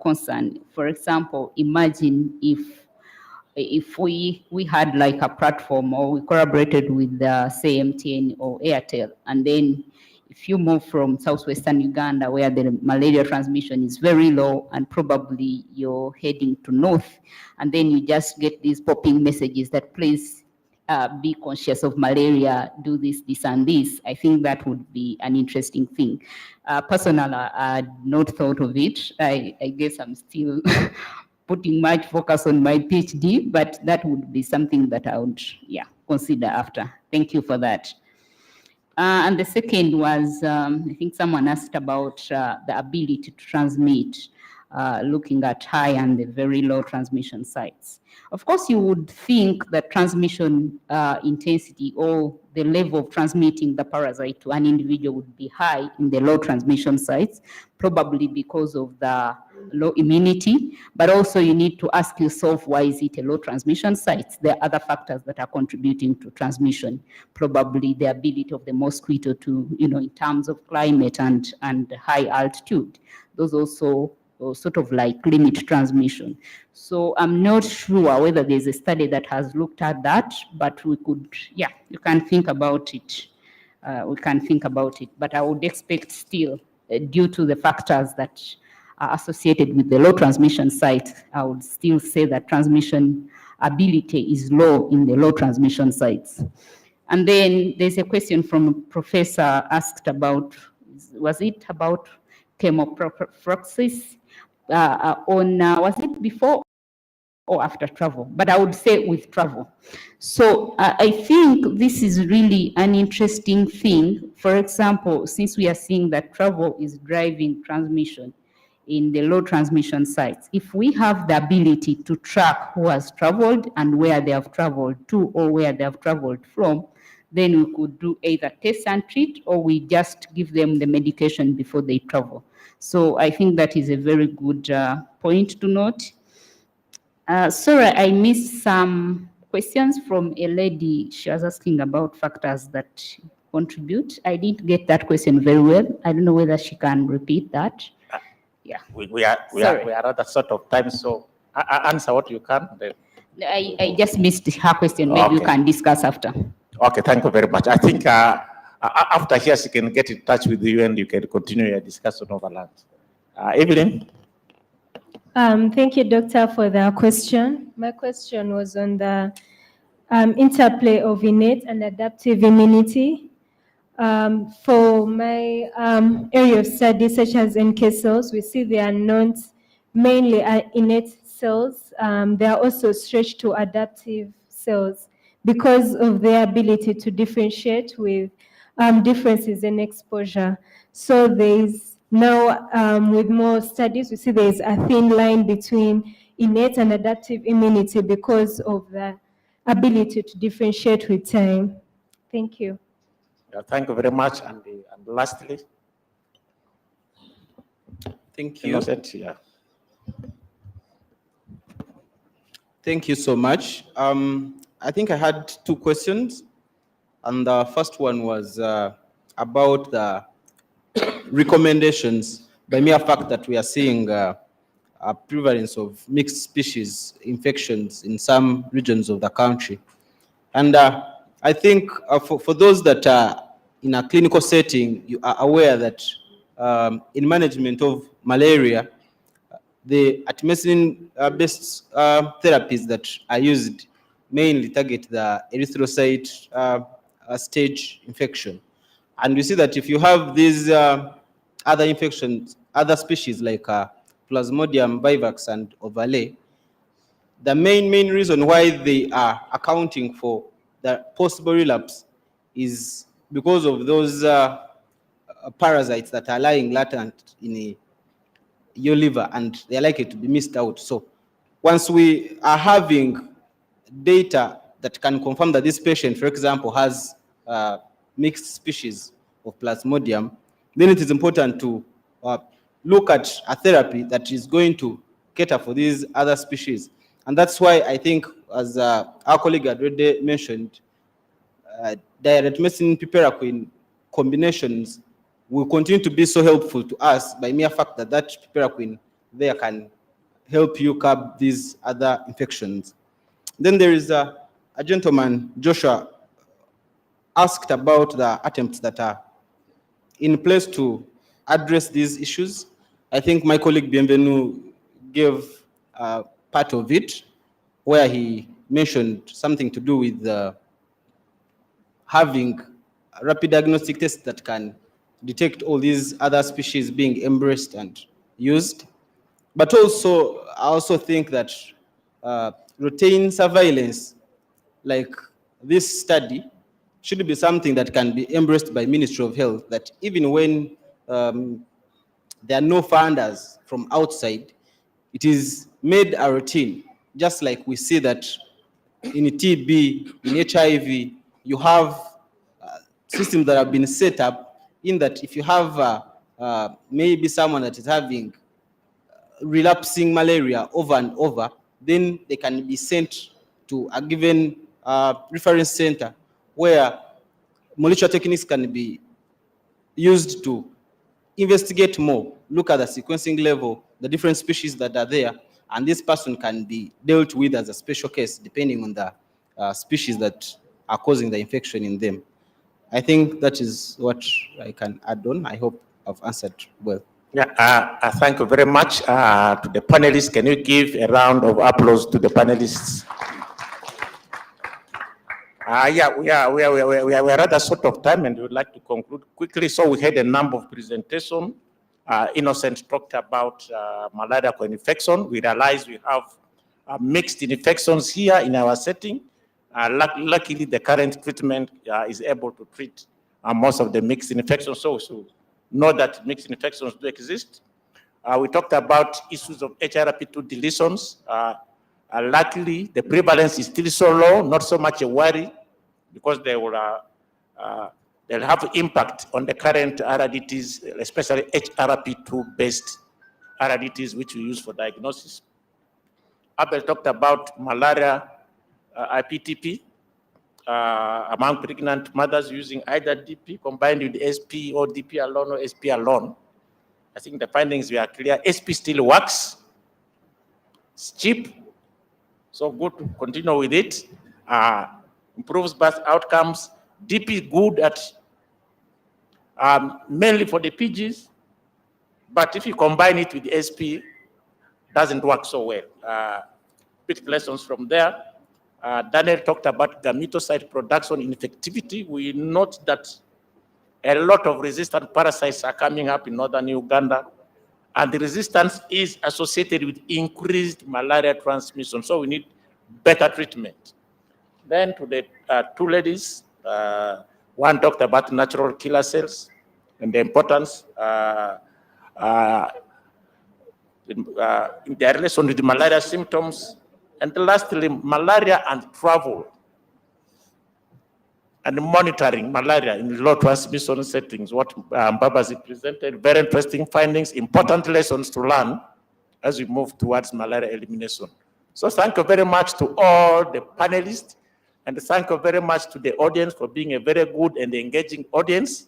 concern. For example, imagine if we had like a platform, or we collaborated with say MTN or Airtel, and then if you move from southwestern Uganda where the malaria transmission is very low and probably you're heading to north, and then you just get these popping messages that please be conscious of malaria, do this, this, and this. I think that would be an interesting thing. Personally, I had not thought of it. I guess I'm still putting much focus on my PhD, but that would be something that I would consider after. Thank you for that. And the second was, I think someone asked about the ability to transmit, looking at high and the very low transmission sites. Of course, you would think that transmission intensity or the level of transmitting the parasite to an individual would be high in the low transmission sites, probably because of the low immunity, but also you need to ask yourself, why is it a low transmission site? There are other factors that are contributing to transmission, probably the ability of the mosquito to, in terms of climate and high altitude. Those also sort of like limit transmission. So I'm not sure whether there's a study that has looked at that, but we could, you can think about it. We can think about it, but I would expect still, due to the factors that are associated with the low transmission site, I would still say that transmission ability is low in the low transmission sites. And then there's a question from a professor asked about, was it about chemoprophylaxis was it before or after travel? But I would say with travel. So I think this is really an interesting thing. For example, since we are seeing that travel is driving transmission in the low transmission sites, if we have the ability to track who has traveled and where they have traveled to or where they have traveled from, then we could do either test and treat, or we just give them the medication before they travel. So I think that is a very good point to note. Sorry, I missed some questions from a lady. She was asking about factors that contribute. I didn't get that question very well. I don't know whether she can repeat that. Yeah. We are at a sort of time, so answer what you can. Then. I just missed her question. Maybe you can discuss after. Okay, thank you very much. I think after here, she can get in touch with you and you can continue your discussion over lunch. Evelyn? Thank you, Doctor, for the question. My question was on the interplay of innate and adaptive immunity. For my area of study, such as NK cells, we see they are not mainly innate cells, they are also stretched to adaptive cells because of their ability to differentiate with differences in exposure. So there's now, with more studies, we see there's a thin line between innate and adaptive immunity because of the ability to differentiate with time. Thank you. Yeah, thank you very much. And lastly, Thank you. Innocent, yeah. Thank you so much. I think I had two questions. And the first one was about the recommendations by mere fact that we are seeing a prevalence of mixed species infections in some regions of the country. And I think for those that are in a clinical setting, you are aware that in management of malaria, the artemisinin-based therapies that are used mainly target the erythrocyte stage infection. And we see that if you have these other infections, other species like Plasmodium vivax and Ovale, the main reason why they are accounting for the possible relapse is because of those parasites that are lying latent in your liver, and they're likely to be missed out. So once we are having data that can confirm that this patient, for example, has mixed species of Plasmodium, then it is important to look at a therapy that is going to cater for these other species. And that's why I think, as our colleague had already mentioned, diaretimicin piperaquine combinations will continue to be so helpful to us by mere fact that that piperaquine there can help you curb these other infections. Then there is a gentleman, Joshua, asked about the attempts that are in place to address these issues. I think my colleague Bienvenu gave part of it, where he mentioned something to do with having rapid diagnostic tests that can detect all these other species being embraced and used. But also, I also think that routine surveillance, like this study, should be something that can be embraced by Ministry of Health, that even when there are no funders from outside, it is made a routine, just like we see that in TB, in HIV, you have systems that have been set up in that if you have maybe someone that is having relapsing malaria over and over, then they can be sent to a given reference center where molecular techniques can be used to investigate more, look at the sequencing level, the different species that are there, and this person can be dealt with as a special case depending on the species that are causing the infection in them. I think that is what I can add on. I hope I've answered well. Yeah, thank you very much to the panelists. Can you give a round of applause to the panelists? Yeah, we are rather short of time, and we would like to conclude quickly. So we had a number of presentations. Innocent talked about malaria co-infection. We realize we have mixed infections here in our setting. Luckily, the current treatment is able to treat most of the mixed infections. So know that mixed infections do exist. We talked about issues of HRP2 deletions. Luckily, the prevalence is still so low, not so much a worry, because they will they'll have impact on the current RDTs, especially HRP2-based RDTs, which we use for diagnosis. Abel talked about malaria IPTP among pregnant mothers using either DP combined with SP or DP alone or SP alone. I think the findings were clear. SP still works. It's cheap. So good to continue with it. Improves birth outcomes. DP good at mainly for the PGs, but if you combine it with SP, doesn't work so well. Picked lessons from there. Daniel talked about gametocyte production infectivity. We note that a lot of resistant parasites are coming up in northern Uganda. and the resistance is associated with increased malaria transmission. So we need better treatment. Then to the two ladies, one talked about natural killer cells and the importance in their relation with the malaria symptoms. And lastly, malaria and travel and monitoring malaria in low transmission settings. What Babazi presented, very interesting findings, important lessons to learn as we move towards malaria elimination. So thank you very much to all the panelists, and thank you very much to the audience for being a very good and engaging audience.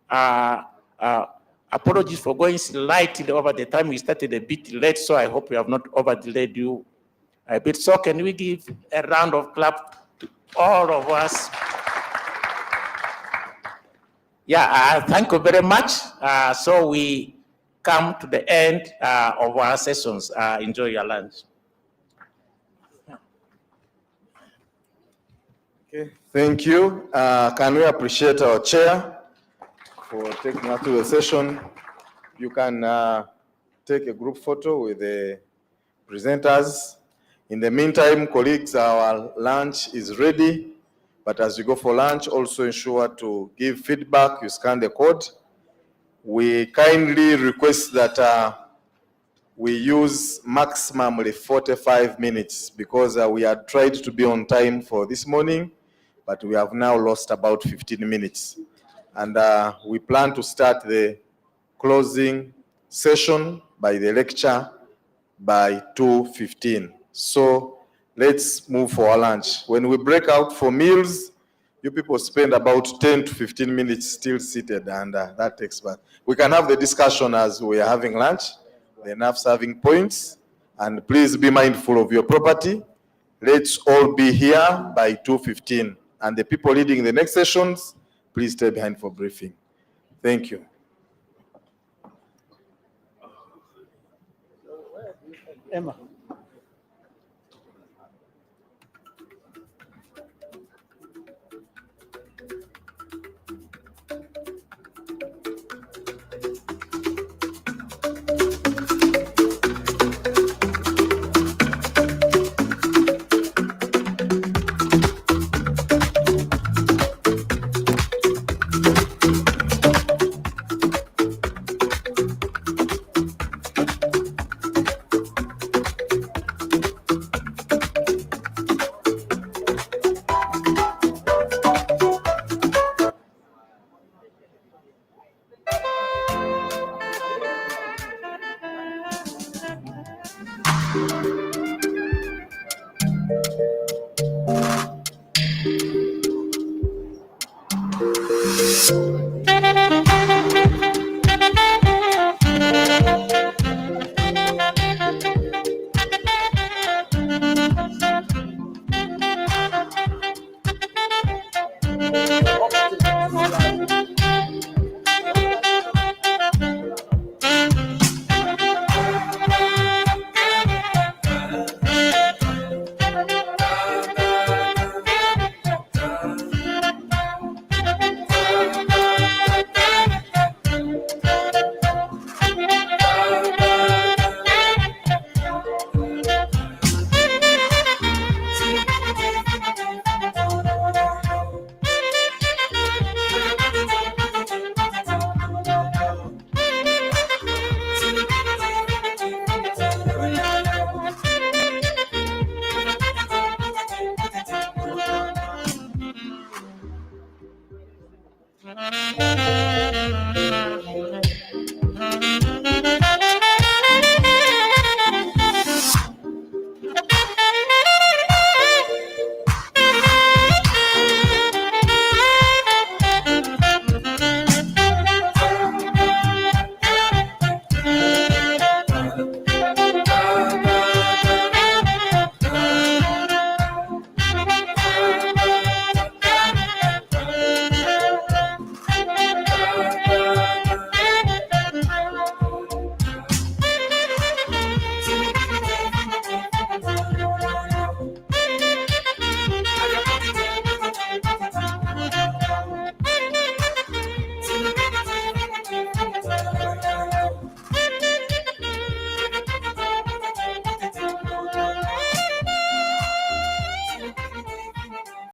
Apologies for going slightly over the time. We started a bit late, so I hope we have not over-delayed you a bit. So can we give a round of clap to all of us? Yeah, thank you very much. So we come to the end of our sessions. Enjoy your lunch. Okay, thank you. Can we appreciate our chair for taking us through the session? You can take a group photo with the presenters. In the meantime, colleagues, our lunch is ready. But as you go for lunch, also ensure to give feedback. You scan the code. We kindly request that we use maximally 45 minutes because we had tried to be on time for this morning, but we have now lost about 15 minutes. And we plan to start the closing session by the lecture by 2:15. So let's move for our lunch. When we break out for meals, you people spend about 10 to 15 minutes still seated, and that takes back. We can have the discussion as we are having lunch, the enough serving points, and please be mindful of your property. Let's all be here by 2:15. And the people leading the next sessions, please stay behind for briefing. Thank you. Emma.